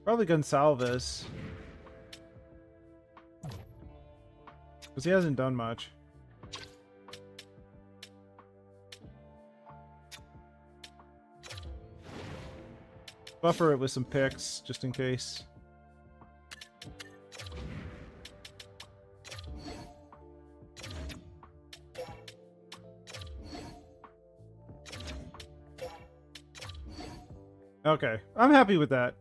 Speaker 1: Probably Gonsalves. Because he hasn't done much. Buffer it with some picks, just in case. Okay, I'm happy with that.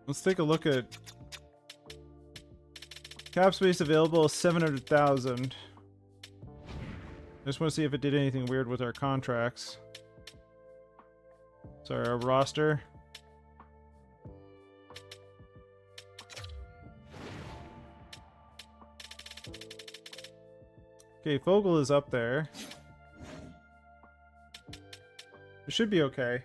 Speaker 1: Let's take a look at cap space available, 700,000. I just want to see if it did anything weird with our contracts. Sorry, our roster. Okay, Fogel is up there. It should be okay.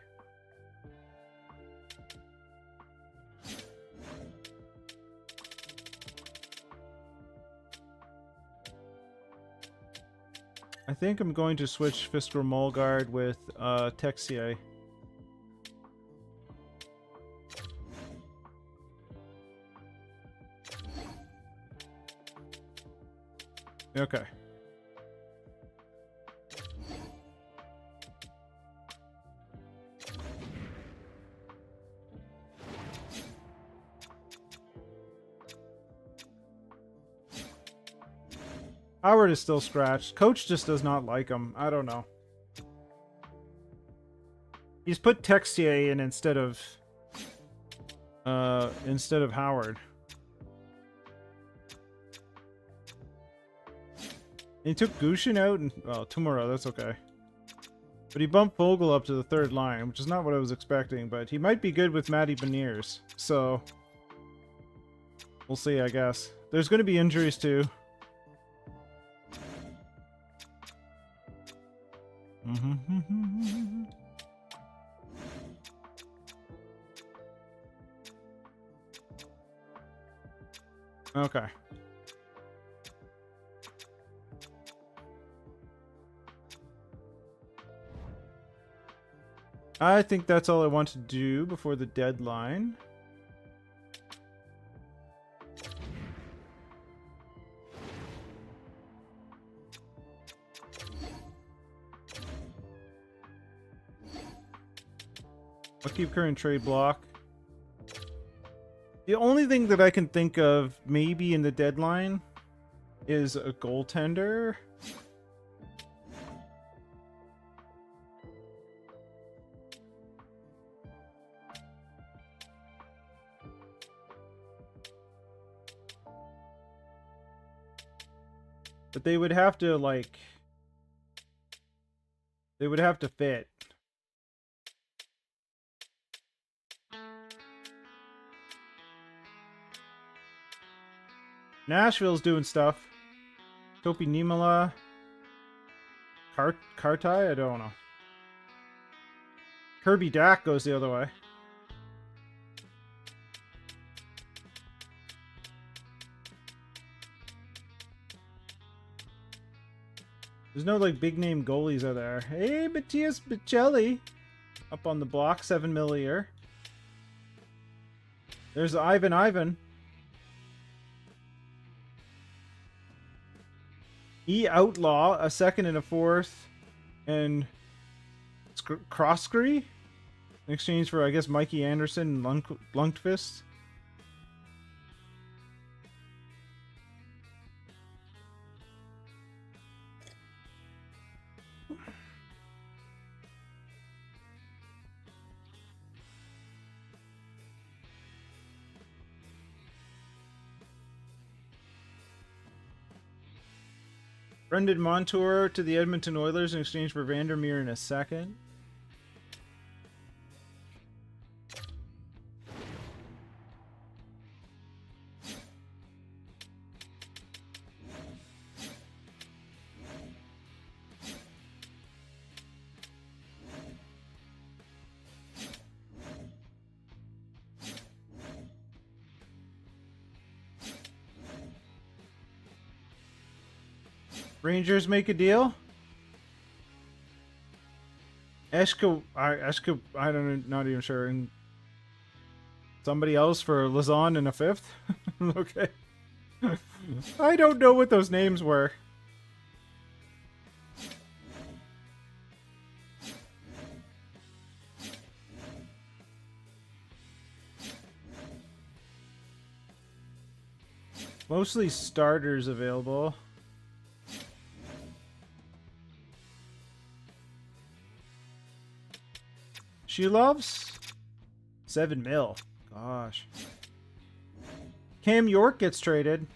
Speaker 1: I think I'm going to switch Fiskal Molgard with Texier. Okay. Howard is still scratched. Coach just does not like him. I don't know. He's put Texier in instead of Howard. He took Gushin out and, well, tomorrow, that's okay. But he bumped Vogel up to the third line, which is not what I was expecting, but he might be good with Matty Beniers. So we'll see, I guess. There's going to be injuries too. Okay. I think that's all I want to do before the deadline. I'll keep current trade block. The only thing that I can think of maybe in the deadline is a goaltender. But they would have to, like... They would have to fit. Nashville's doing stuff. Topi Nimala. Kartai? I don't know. Kirby Dak goes the other way. There's no, like, big name goalies out there. Hey, Matthias Bicelli. Up on the block, 7 mil a year. There's Ivan. Outlaw, a second and a fourth. And Croskery? In exchange for, I guess, Mikey Anderson and Lundqvist. Brendan Montour to the Edmonton Oilers in exchange for Vandermeer in a second. Rangers make a deal. Eshka, I don't know, not even sure. And somebody else for Lazon in a fifth. Okay. I don't know what those names were. Mostly starters available. She loves 7 mil. Gosh. Cam York gets traded.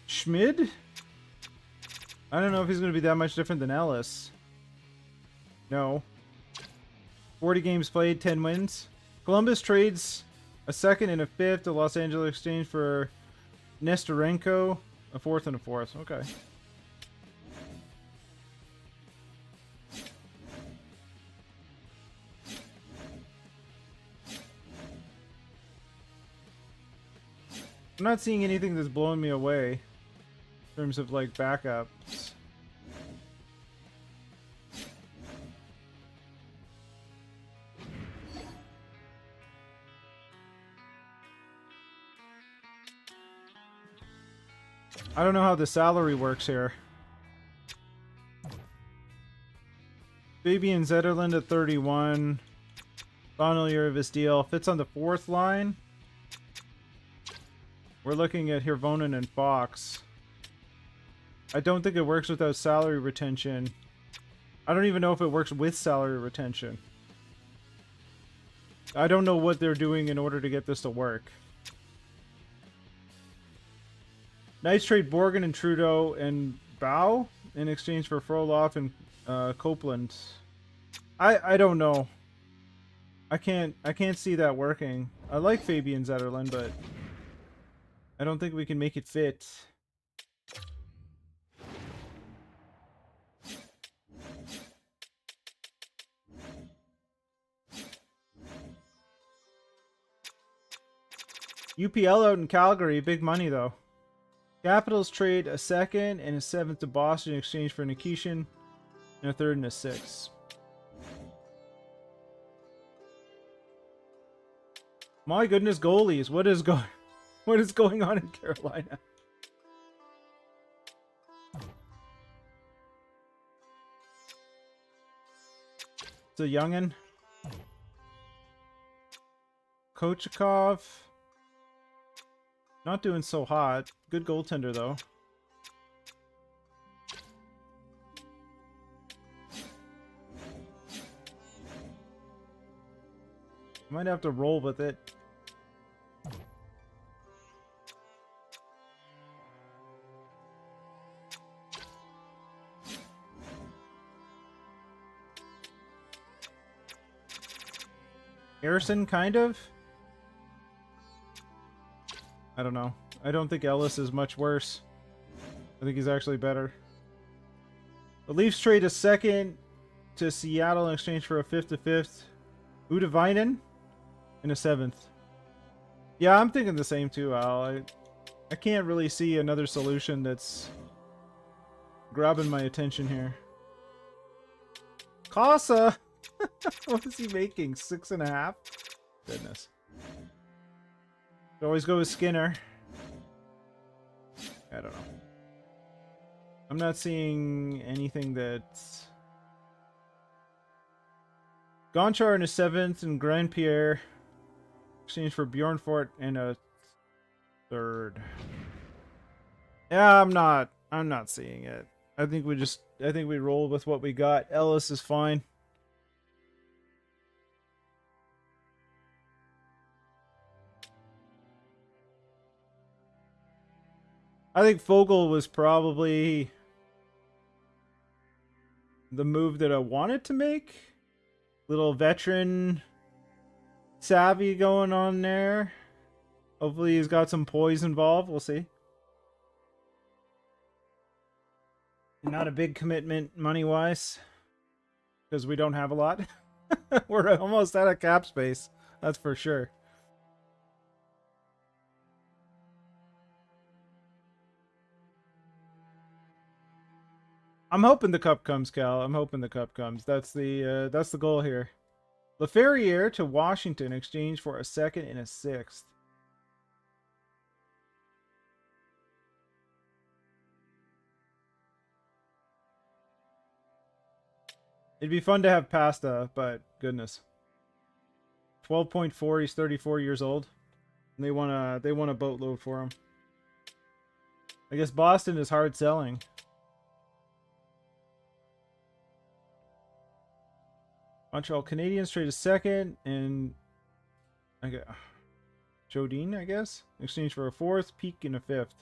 Speaker 1: Schmid? I don't know if he's going to be that much different than Ellis. No. 40 games played, 10 wins. Columbus trades a second and a fifth to Los Angeles exchange for Nestorenko, a fourth and a fourth. Okay. I'm not seeing anything that's blowing me away in terms of like backups. I don't know how the salary works here. Fabian Zetterlund at 31. Final year of his deal. Fits on the fourth line. We're looking at Hirvonen and Fox. I don't think it works without salary retention. I don't even know if it works with salary retention. I don't know what they're doing in order to get this to work. Knights trade Borgen and Trudeau and Bow in exchange for Frolov and Copeland. I don't know. I can't see that working. I like Fabian Zetterlund, but I don't think we can make it fit. UPL out in Calgary, big money though. Capitals trade a second and a seventh to Boston in exchange for Nikishin and a third and a sixth. My goodness, goalies! What is going on in Carolina? It's a youngin. Kochikov. Not doing so hot. Good goaltender, though. Might have to roll with it. Harrison, kind of? I don't know. I don't think Ellis is much worse. I think he's actually better. The Leafs trade a second to Seattle in exchange for a fifth to fifth. Udavainen and a seventh. Yeah, I'm thinking the same too, Al. I can't really see another solution that's grabbing my attention here. Casa! What is he making? 6.5? Goodness. Always go with Skinner. I don't know. I'm not seeing anything that's... Gonchar in a seventh and Grand Pierre exchange for Bjornfort and a third. Yeah, I'm not seeing it. I think we roll with what we got. Ellis is fine. I think Fogle was probably the move that I wanted to make. Little veteran savvy going on there. Hopefully he's got some poise involved. We'll see. Not a big commitment money-wise, because we don't have a lot. We're almost out of cap space. That's for sure. I'm hoping the cup comes, Cal. I'm hoping the cup comes. That's the goal here. LaFerriere to Washington in exchange for a second and a sixth. It'd be fun to have Pasta, but goodness. 12.4. He's 34 years old. And they want a boatload for him. I guess Boston is hard selling. Montreal Canadiens trade a second and I get Jodine, I guess, in exchange for a fourth, Peak, and a fifth.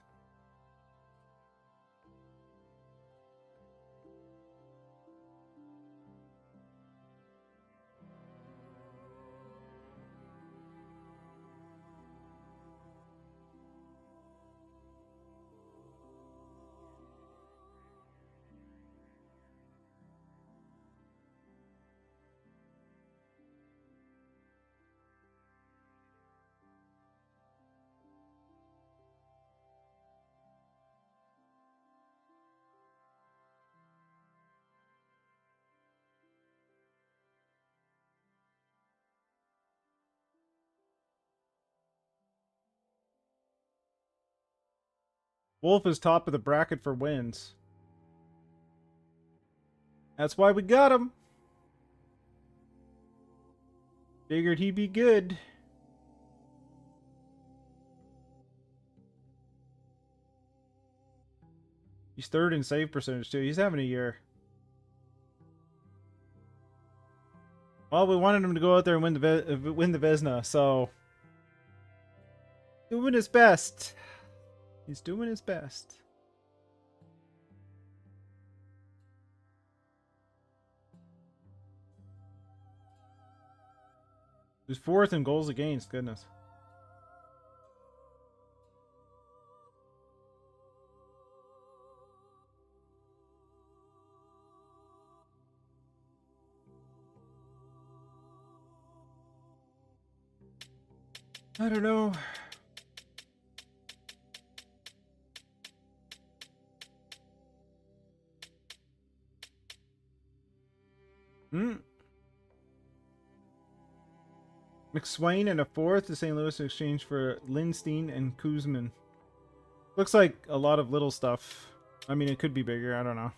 Speaker 1: Wolf is top of the bracket for wins. That's why we got him. Figured he'd be good. He's third in save percentage too. He's having a year. Well, we wanted him to go out there and win the Vezina, so doing his best. He's doing his best. He's fourth in goals against. Goodness. I don't know. McSwain and a fourth to St. Louis in exchange for Lindstein and Kuzman. Looks like a lot of little stuff. I mean, it could be bigger. I don't know.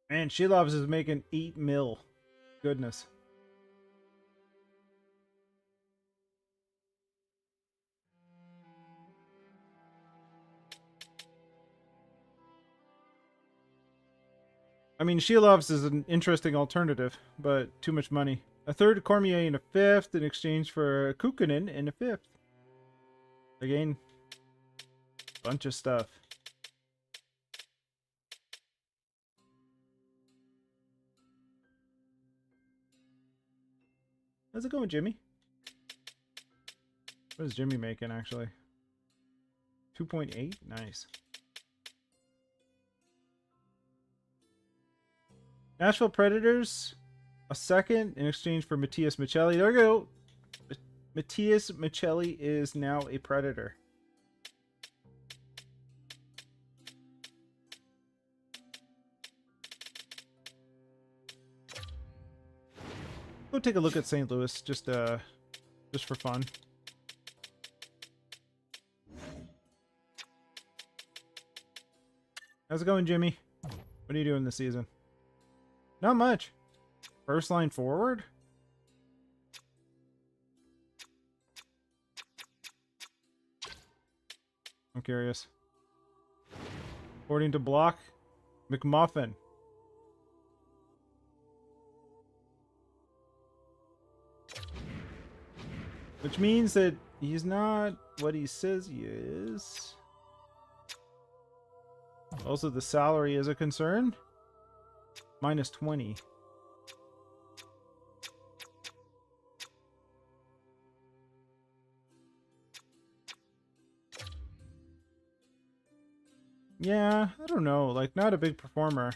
Speaker 1: Man, Shilovs is making 8 mil. Goodness. I mean, Shilovs is an interesting alternative, but too much money. A third Cormier and a fifth in exchange for Kukkonen and a fifth. Again, bunch of stuff. How's it going, Jimmy? What is Jimmy making, actually? 2.8? Nice. Nashville Predators, a second in exchange for Matthias Michelli. There we go. Matthias Michelli is now a Predator. Go take a look at St. Louis, just for fun. How's it going, Jimmy? What are you doing this season? Not much. First line forward? I'm curious. According to Block, McMuffin. Which means that he's not what he says he is. Also, the salary is a concern. Minus 20. Yeah, I don't know. Like, not a big performer.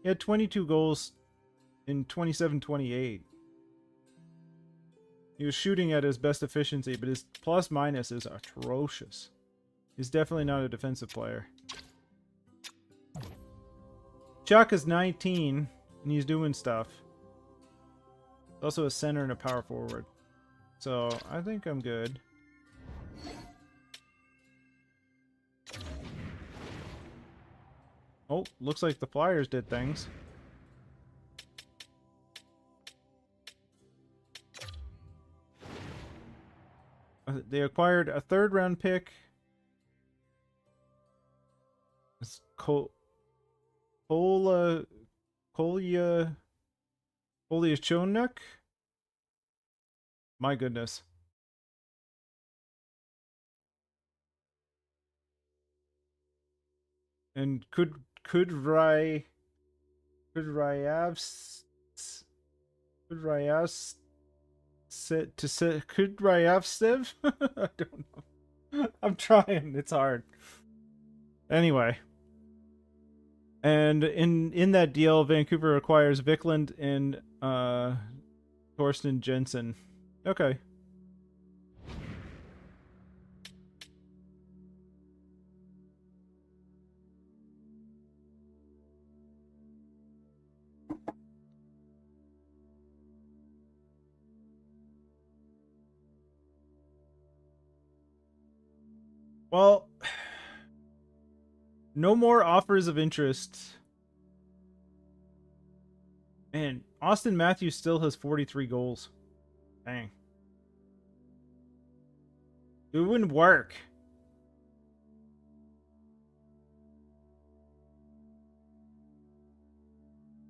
Speaker 1: He had 22 goals in 27-28. He was shooting at his best efficiency, but his plus minus is atrocious. He's definitely not a defensive player. Chuck is 19, and he's doing stuff. He's also a center and a power forward. So, I think I'm good. Oh, looks like the Flyers did things. They acquired a third-round pick. It's Kolya Chonuk. My goodness. And Kudrayevsky Kudryavtsev? I don't know. I'm trying. It's hard. Anyway. And in that deal, Vancouver acquires Vikland and Torsten Jensen. Okay. Well, no more offers of interest. Man, Austin Matthews still has 43 goals. Dang. Doing work.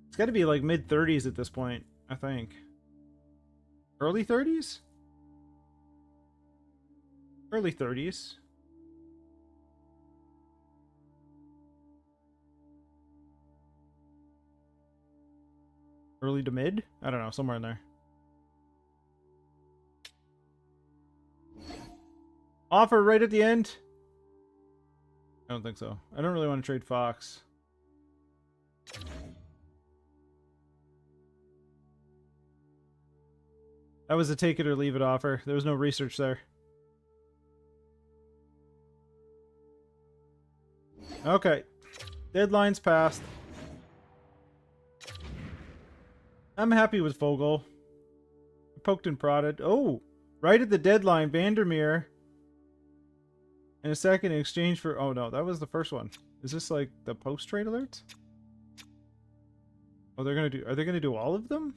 Speaker 1: It's got to be like mid-30s at this point, I think. Early 30s? Early 30s. Early to mid? I don't know, somewhere in there. Offer right at the end? I don't think so. I don't really want to trade Fox. That was a take it or leave it offer. There was no research there. Okay. Deadline's passed. I'm happy with Fogle. Poked and prodded. Oh! Right at the deadline, Vandermeer. In a second, in exchange for... Oh no, that was the first one. Is this like the post-trade alerts? Oh, they're gonna do... Are they gonna do all of them?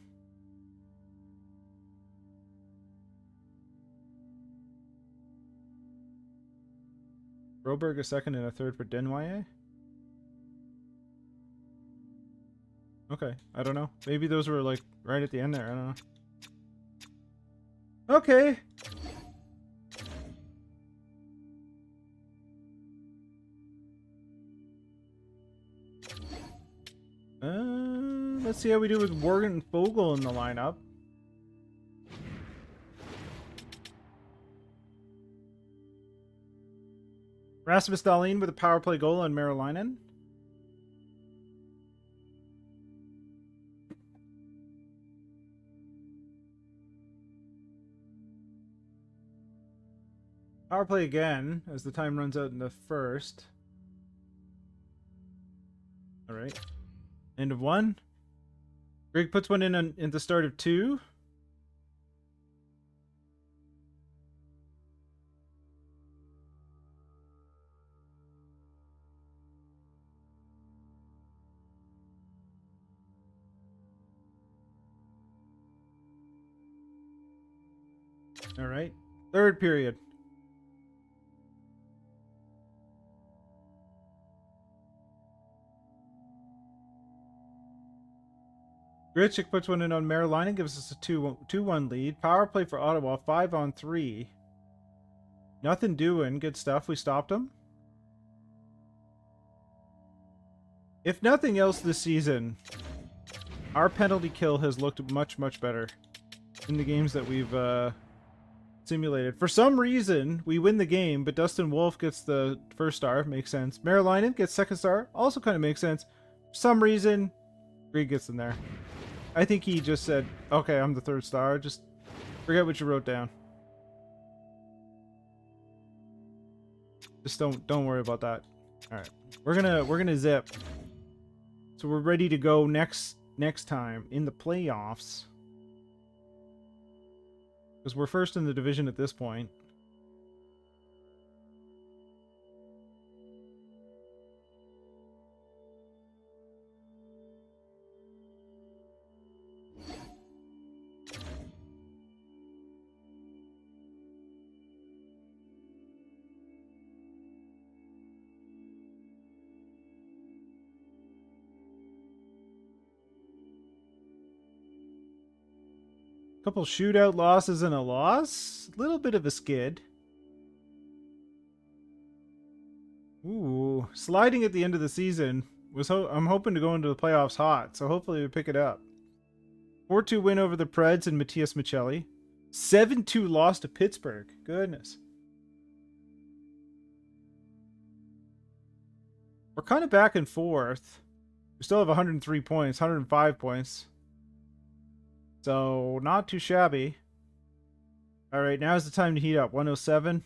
Speaker 1: Broberg a second and a third for Denwye? Okay, I don't know. Maybe those were like right at the end there. I don't know. Okay. Let's see how we do with Morgan and Fogle in the lineup. Rasmus Dahlin with a power play goal on Merolainen. Power play again as the time runs out in the first. Alright. End of one. Greg puts one in the start of two. Alright. Third period. Gritchik puts one in on Merolainen, gives us a 2-1 lead. Power play for Ottawa, 5-on-3. Nothing doing. Good stuff. We stopped them. If nothing else this season, our penalty kill has looked much, much better in the games that we've simulated. For some reason, we win the game, but Dustin Wolf gets the first star. Makes sense. Merolainen gets second star. Also kind of makes sense. For some reason, Greg gets in there. I think he just said, okay, I'm the third star. Just forget what you wrote down. Just don't worry about that. Alright. We're gonna zip. So we're ready to go next time in the playoffs. Because we're first in the division at this point. Couple shootout losses and a loss. Little bit of a skid. Ooh, sliding at the end of the season. I'm hoping to go into the playoffs hot, so hopefully we pick it up. 4-2 win over the Preds and Matthias Michelli. 7-2 loss to Pittsburgh. Goodness. We're kind of back and forth. We still have 103 points, 105 points. So, not too shabby. Alright, now's the time to heat up. 107.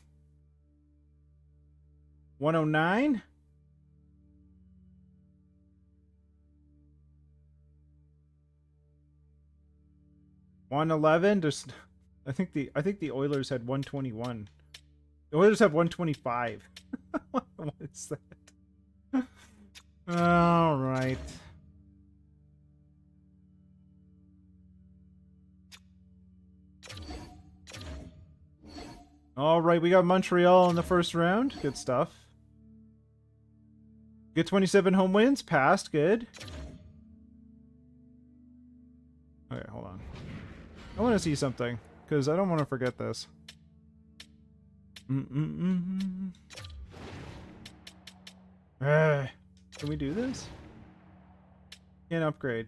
Speaker 1: 109. 111. Just, I think the Oilers had 121. The Oilers have 125. What is that? All right. All right, we got Montreal in the first round. Good stuff. Get 27 home wins. Passed. Good. Okay, hold on. I want to see something, because I don't want to forget this. Can we do this? Can't upgrade.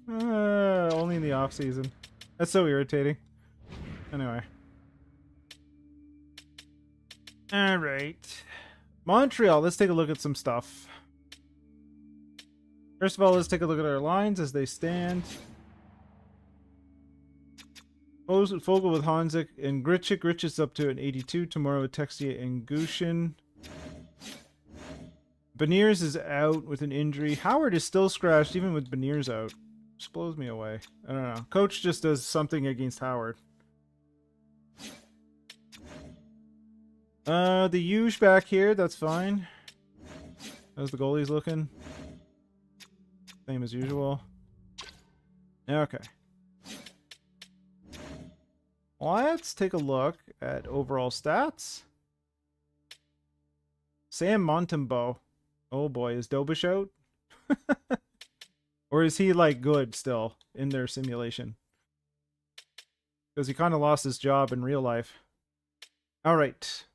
Speaker 1: Only in the off season. That's so irritating. Anyway. Alright. Montreal, let's take a look at some stuff. First of all, let's take a look at our lines as they stand. Fogel with Hanzik and Gritchik. Gritchik's up to an 82. Tomorrow with Texier and Gushin. Beniers is out with an injury. Howard is still scratched even with Beniers out. Just blows me away. I don't know. Coach just does something against Howard. The Huge back here. That's fine. How's the goalies looking? Same as usual. Okay. Let's take a look at overall stats. Sam Montembeault. Oh boy, is Dobish out? Or is he like good still in their simulation? Because he kind of lost his job in real life. Alright.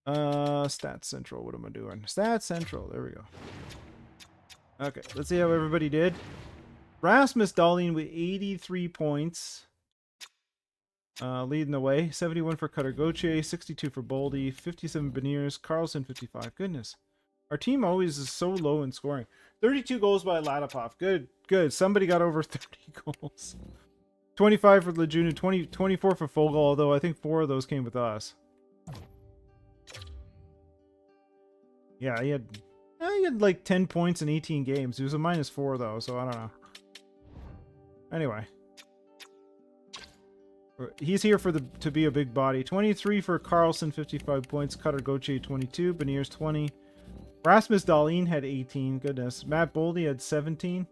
Speaker 1: Stats Central. What am I doing? Stats Central. There we go. Okay, let's see how everybody did. Rasmus Dahlin with 83 points. Leading the way. 71 for Cutter Gauthier, 62 for Boldy, 57 Beniers, Carlson 55. Goodness. Our team always is so low in scoring. 32 goals by Latipov. Good, good. Somebody got over 30 goals. 25 for Lejeune, 24 for Fogel, although I think 4 of those came with us. Yeah, he had like 10 points in 18 games. He was a -4 though, so I don't know. Anyway. He's here for to be a big body. 23 for Carlson, 55 points. Cutter Gauthier, 22. Beniers, 20. Rasmus Dahlin had 18. Goodness. Matt Boldy had 17.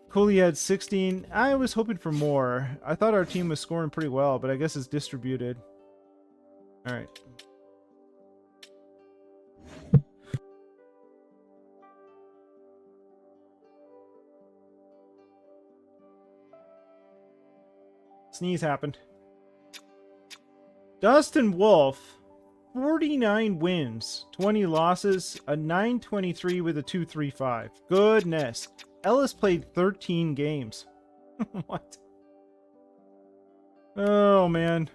Speaker 1: Cooley had 16. I was hoping for more. I thought our team was scoring pretty well, but I guess it's distributed. Alright. Sneeze happened. Dustin Wolf, 49 wins, 20 losses, a 923 with a 235. Goodness. Ellis played 13 games. What? Oh, man.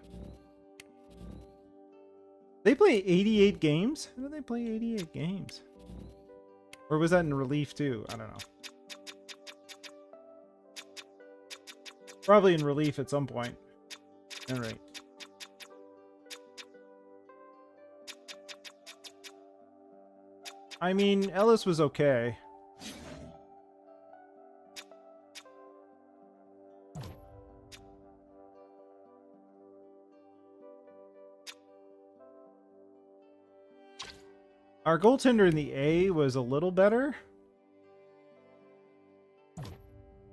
Speaker 1: They play 88 games? How do they play 88 games? Or was that in relief too? I don't know. Probably in relief at some point. Alright. I mean, Ellis was okay. Our goaltender in the A was a little better.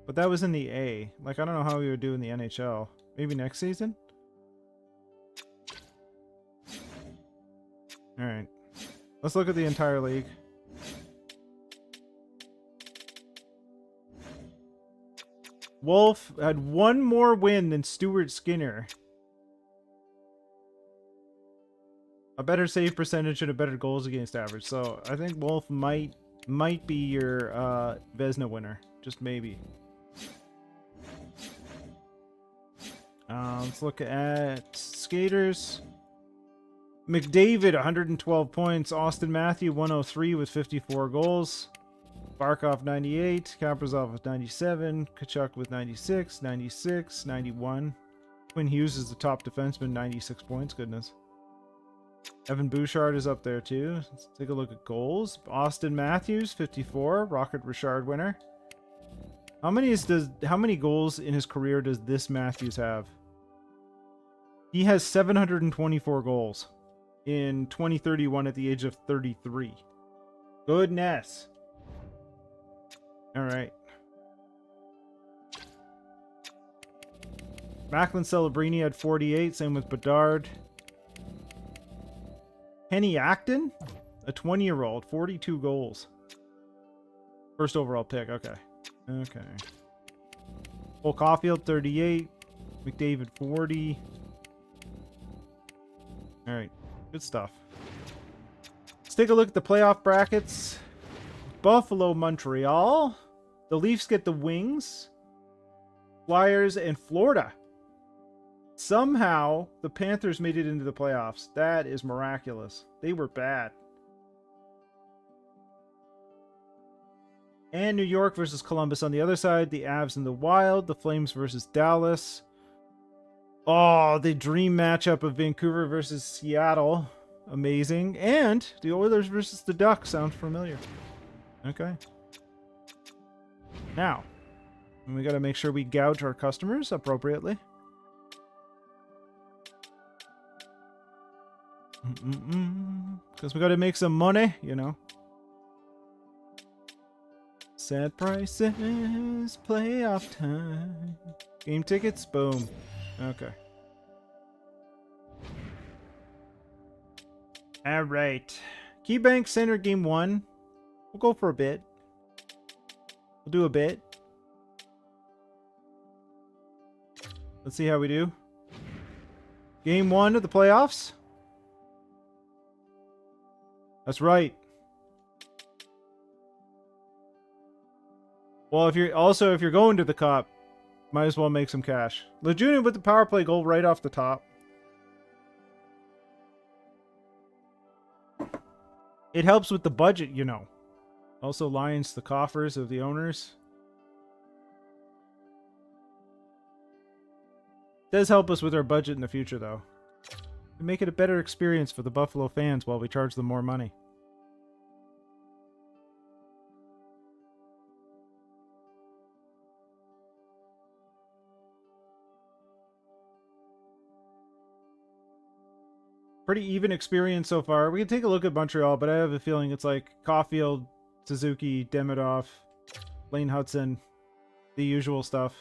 Speaker 1: But that was in the A. Like, I don't know how we would do in the NHL. Maybe next season? Alright. Let's look at the entire league. Wolf had one more win than Stuart Skinner. A better save percentage and a better goals against average. So I think Wolf might be your Vezina winner. Just maybe. Let's look at skaters. McDavid, 112 points. Austin Matthew, 103 with 54 goals. Barkov, 98. Kaprizov with 97. Kachuk with 96. 96. 91. Quinn Hughes is the top defenseman, 96 points. Goodness. Evan Bouchard is up there too. Let's take a look at goals. Austin Matthews, 54. Rocket Richard winner. How many goals in his career does this Matthews have? He has 724 goals in 2031 at the age of 33. Goodness. All right. Macklin Celebrini had 48. Same with Bedard. Kenny Acton, a 20-year-old, 42 goals. First overall pick. Okay. Okay. Cole Caulfield, 38. McDavid, 40. All right. Good stuff. Let's take a look at the playoff brackets. Buffalo, Montreal. The Leafs get the Wings, Flyers, and Florida. Somehow, the Panthers made it into the playoffs. That is miraculous. They were bad. And New York versus Columbus on the other side. The Avs and the Wild. The Flames versus Dallas. Oh, the dream matchup of Vancouver versus Seattle. Amazing. And the Oilers versus the Ducks. Sounds familiar. Okay. Now, we got to make sure we gouge our customers appropriately. Because we got to make some money, you know. Set prices, playoff time. Game tickets, boom. Okay. All right. KeyBank Center game 1. We'll go for a bit. We'll do a bit. Let's see how we do. Game 1 of the playoffs. That's right. Well, if you're going to the Cup, might as well make some cash. Lejunin with the power play goal right off the top. It helps with the budget, you know. Also lines the coffers of the owners. Does help us with our budget in the future, though. We make it a better experience for the Buffalo fans while we charge them more money. Pretty even experience so far. We can take a look at Montreal, but I have a feeling it's like Caulfield, Suzuki, Demidov, Lane Hudson, the usual stuff.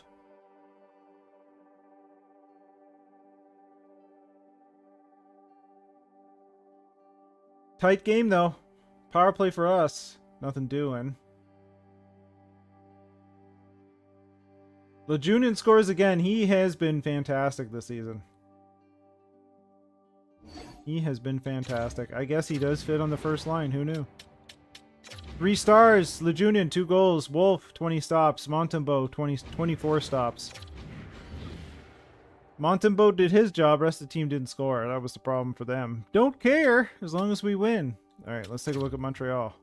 Speaker 1: Tight game, though. Power play for us. Nothing doing. Lejunin scores again. He has been fantastic this season. He has been fantastic. I guess he does fit on the first line. Who knew? 3 stars. Lejunin, 2 goals. Wolf, 20 stops. Montembeault, 24 stops. Montembeault did his job. Rest of the team didn't score. That was the problem for them. Don't care as long as we win. All right, let's take a look at Montreal.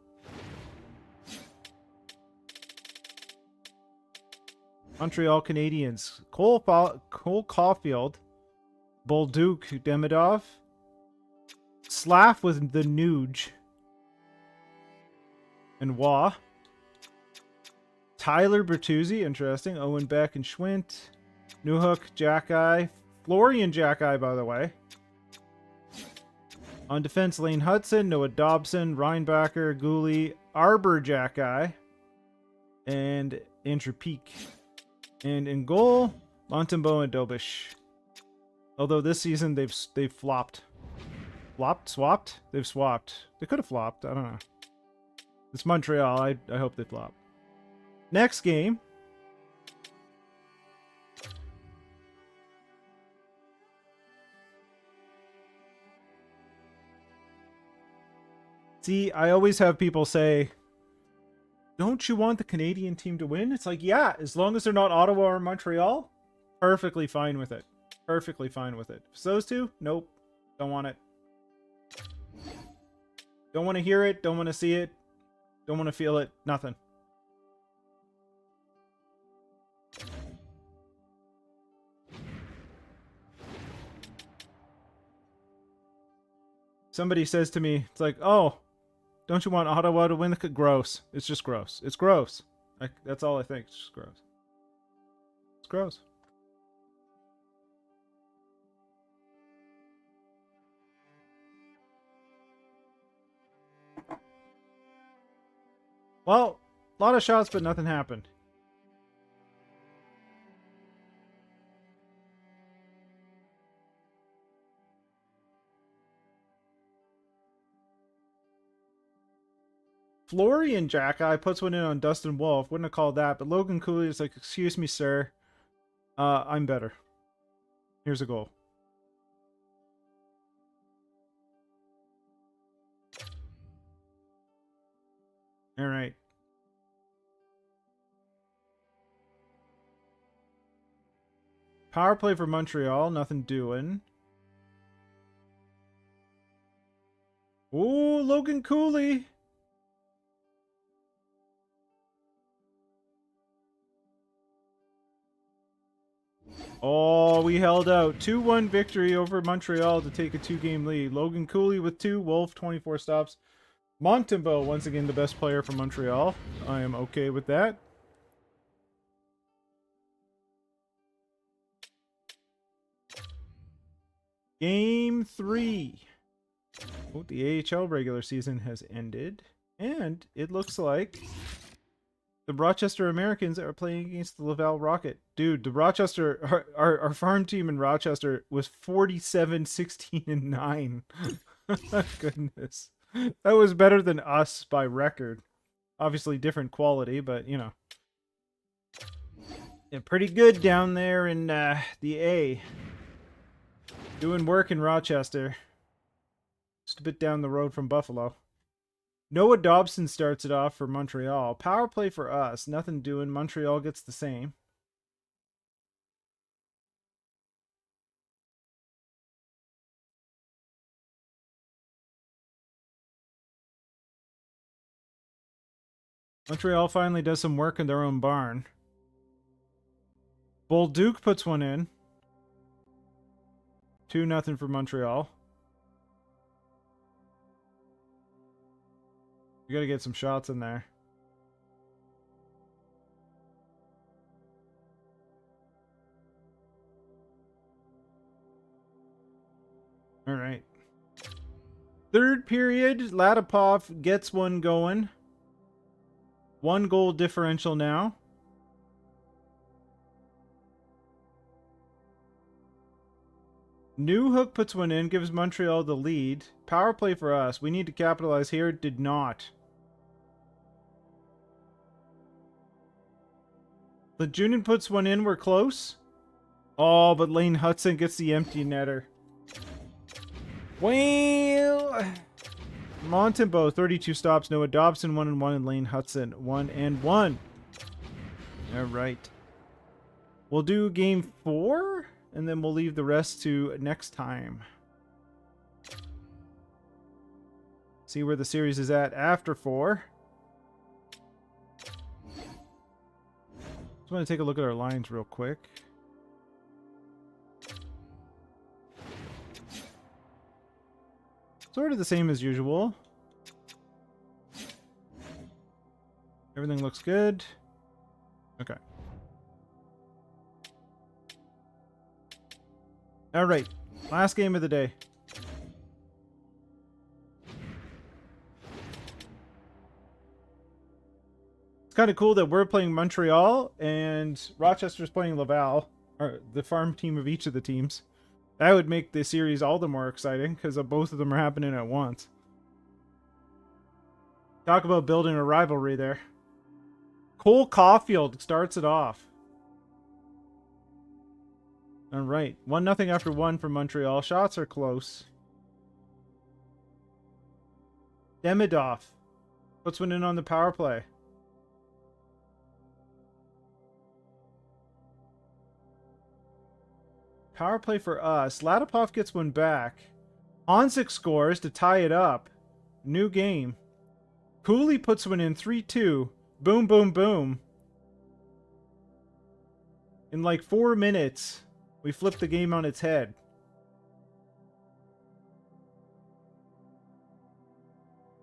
Speaker 1: Montreal Canadiens. Cole Caulfield. Bolduc, Demidov. Slav with the Nuge. And Wah. Tyler Bertuzzi, interesting. Owen Beck and Schwint. Newhook, Jackeye. Florian Jackeye, by the way. On defense, Lane Hudson, Noah Dobson, Reinbacher, Gooley, Arbor Jackeye, and Andrew Peak. And in goal, Montembeault and Dobish. Although this season they've flopped. Flopped? Swapped? They've swapped. They could have flopped. I don't know. It's Montreal. I hope they flop. Next game. See, I always have people say, don't you want the Canadian team to win? It's like, yeah, as long as they're not Ottawa or Montreal, perfectly fine with it. Perfectly fine with it. If it's those two, nope. Don't want it. Don't want to hear it. Don't want to see it. Don't want to feel it. Nothing. Somebody says to me, it's like, oh, don't you want Ottawa to win? Gross. It's just gross. It's gross. That's all I think. It's just gross. It's gross. Well, a lot of shots, but nothing happened. Florian Jackeye puts one in on Dustin Wolf. Wouldn't have called that, but Logan Cooley is like, excuse me, sir. I'm better. Here's a goal. All right. Power play for Montreal. Nothing doing. Ooh, Logan Cooley. Oh, we held out. 2-1 victory over Montreal to take a 2-game lead. Logan Cooley with 2. Wolf, 24 stops. Montembeault, once again, the best player for Montreal. I am okay with that. Game 3. Oh, the AHL regular season has ended. And it looks like the Rochester Americans are playing against the Laval Rocket. Dude, the Rochester, our farm team in Rochester was 47-16-9. Goodness. That was better than us by record. Obviously different quality, but you know. Yeah, pretty good down there in the A. Doing work in Rochester. Just a bit down the road from Buffalo. Noah Dobson starts it off for Montreal. Power play for us. Nothing doing. Montreal gets the same. Montreal finally does some work in their own barn. Bolduc puts one in. 2-0 for Montreal. We gotta get some shots in there. All right. Third period, Latipov gets one going. 1 goal differential now. Newhook puts one in, gives Montreal the lead. Power play for us. We need to capitalize here. Did not. Lejunin puts one in. We're close. Oh, but Lane Hudson gets the empty netter. Well, Montembeault, 32 stops. Noah Dobson, 1-1. And Lane Hudson, 1-1. All right. We'll do game 4, and then we'll leave the rest to next time. See where the series is at after 4. Just want to take a look at our lines real quick. Sort of the same as usual. Everything looks good. Okay. All right. Last game of the day. It's kind of cool that we're playing Montreal and Rochester's playing Laval, or the farm team of each of the teams. That would make the series all the more exciting because both of them are happening at once. Talk about building a rivalry there. Cole Caulfield starts it off. All right. 1-0 after 1 for Montreal. Shots are close. Demidov puts one in on the power play. Power play for us. Ladipov gets one back. Honzik scores to tie it up. New game. Cooley puts one in 3-2. Boom, boom, boom. In like 4 minutes, we flipped the game on its head.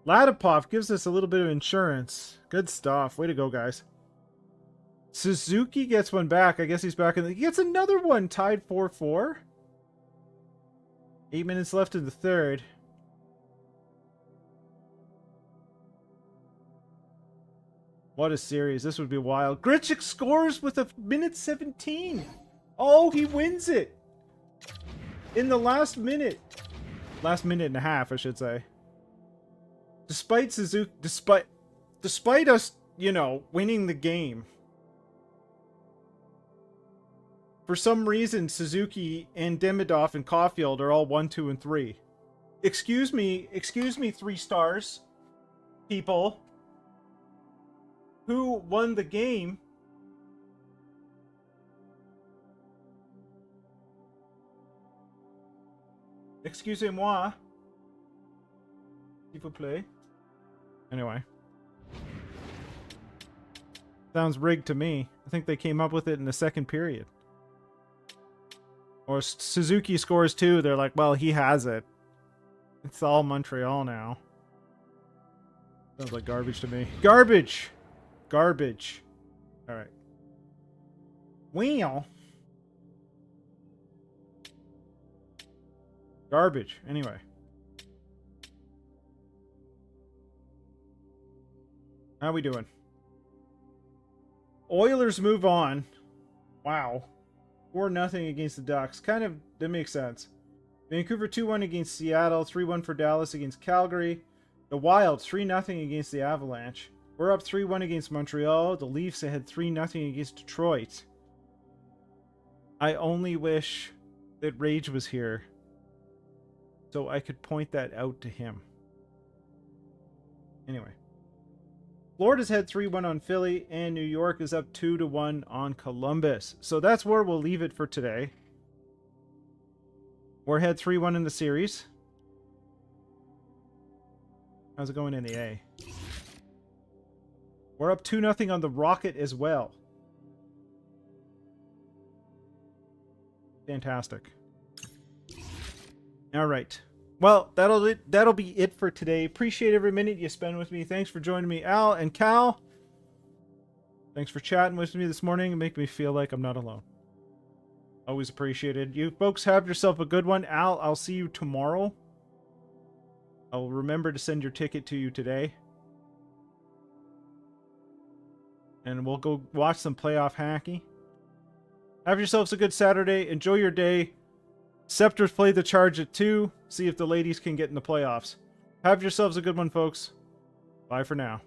Speaker 1: Ladipov gives us a little bit of insurance. Good stuff. Way to go, guys. Suzuki gets one back. I guess he's back in the... He gets another one. Tied 4-4. 8 minutes left in the third. What a series. This would be wild. Grichuk scores with a minute 17. Oh, he wins it. In the last minute. Last minute and a half, I should say. Despite Suzuki... Despite us, you know, winning the game. For some reason, Suzuki and Demidov and Caulfield are all 1, 2, and 3. Excuse me, 3 stars, people. Who won the game? Excusez-moi. S'il vous plaît. Anyway. Sounds rigged to me. I think they came up with it in the second period. Or Suzuki scores 2. They're like, well, he has it. It's all Montreal now. Sounds like garbage to me. Garbage! Garbage. Alright. Well. Garbage. Anyway. How we doing? Oilers move on. Wow. 4-0 against the Ducks. Kind of, that makes sense. Vancouver 2-1 against Seattle. 3-1 for Dallas against Calgary. The Wild 3-0 against the Avalanche. We're up 3-1 against Montreal. The Leafs had 3-0 against Detroit. I only wish that Rage was here so I could point that out to him. Anyway. Florida's had 3-1 on Philly, and New York is up 2-1 on Columbus. So that's where we'll leave it for today. We're ahead 3-1 in the series. How's it going in the A? We're up 2-0 on the Rocket as well. Fantastic. All right. Well, that'll be it for today. Appreciate every minute you spend with me. Thanks for joining me, Al and Cal. Thanks for chatting with me this morning and making me feel like I'm not alone. Always appreciated. You folks have yourself a good one. Al, I'll see you tomorrow. I'll remember to send your ticket to you today. And we'll go watch some playoff hockey. Have yourselves a good Saturday. Enjoy your day. Scepters play the Charge at 2. See if the ladies can get in the playoffs. Have yourselves a good one, folks. Bye for now.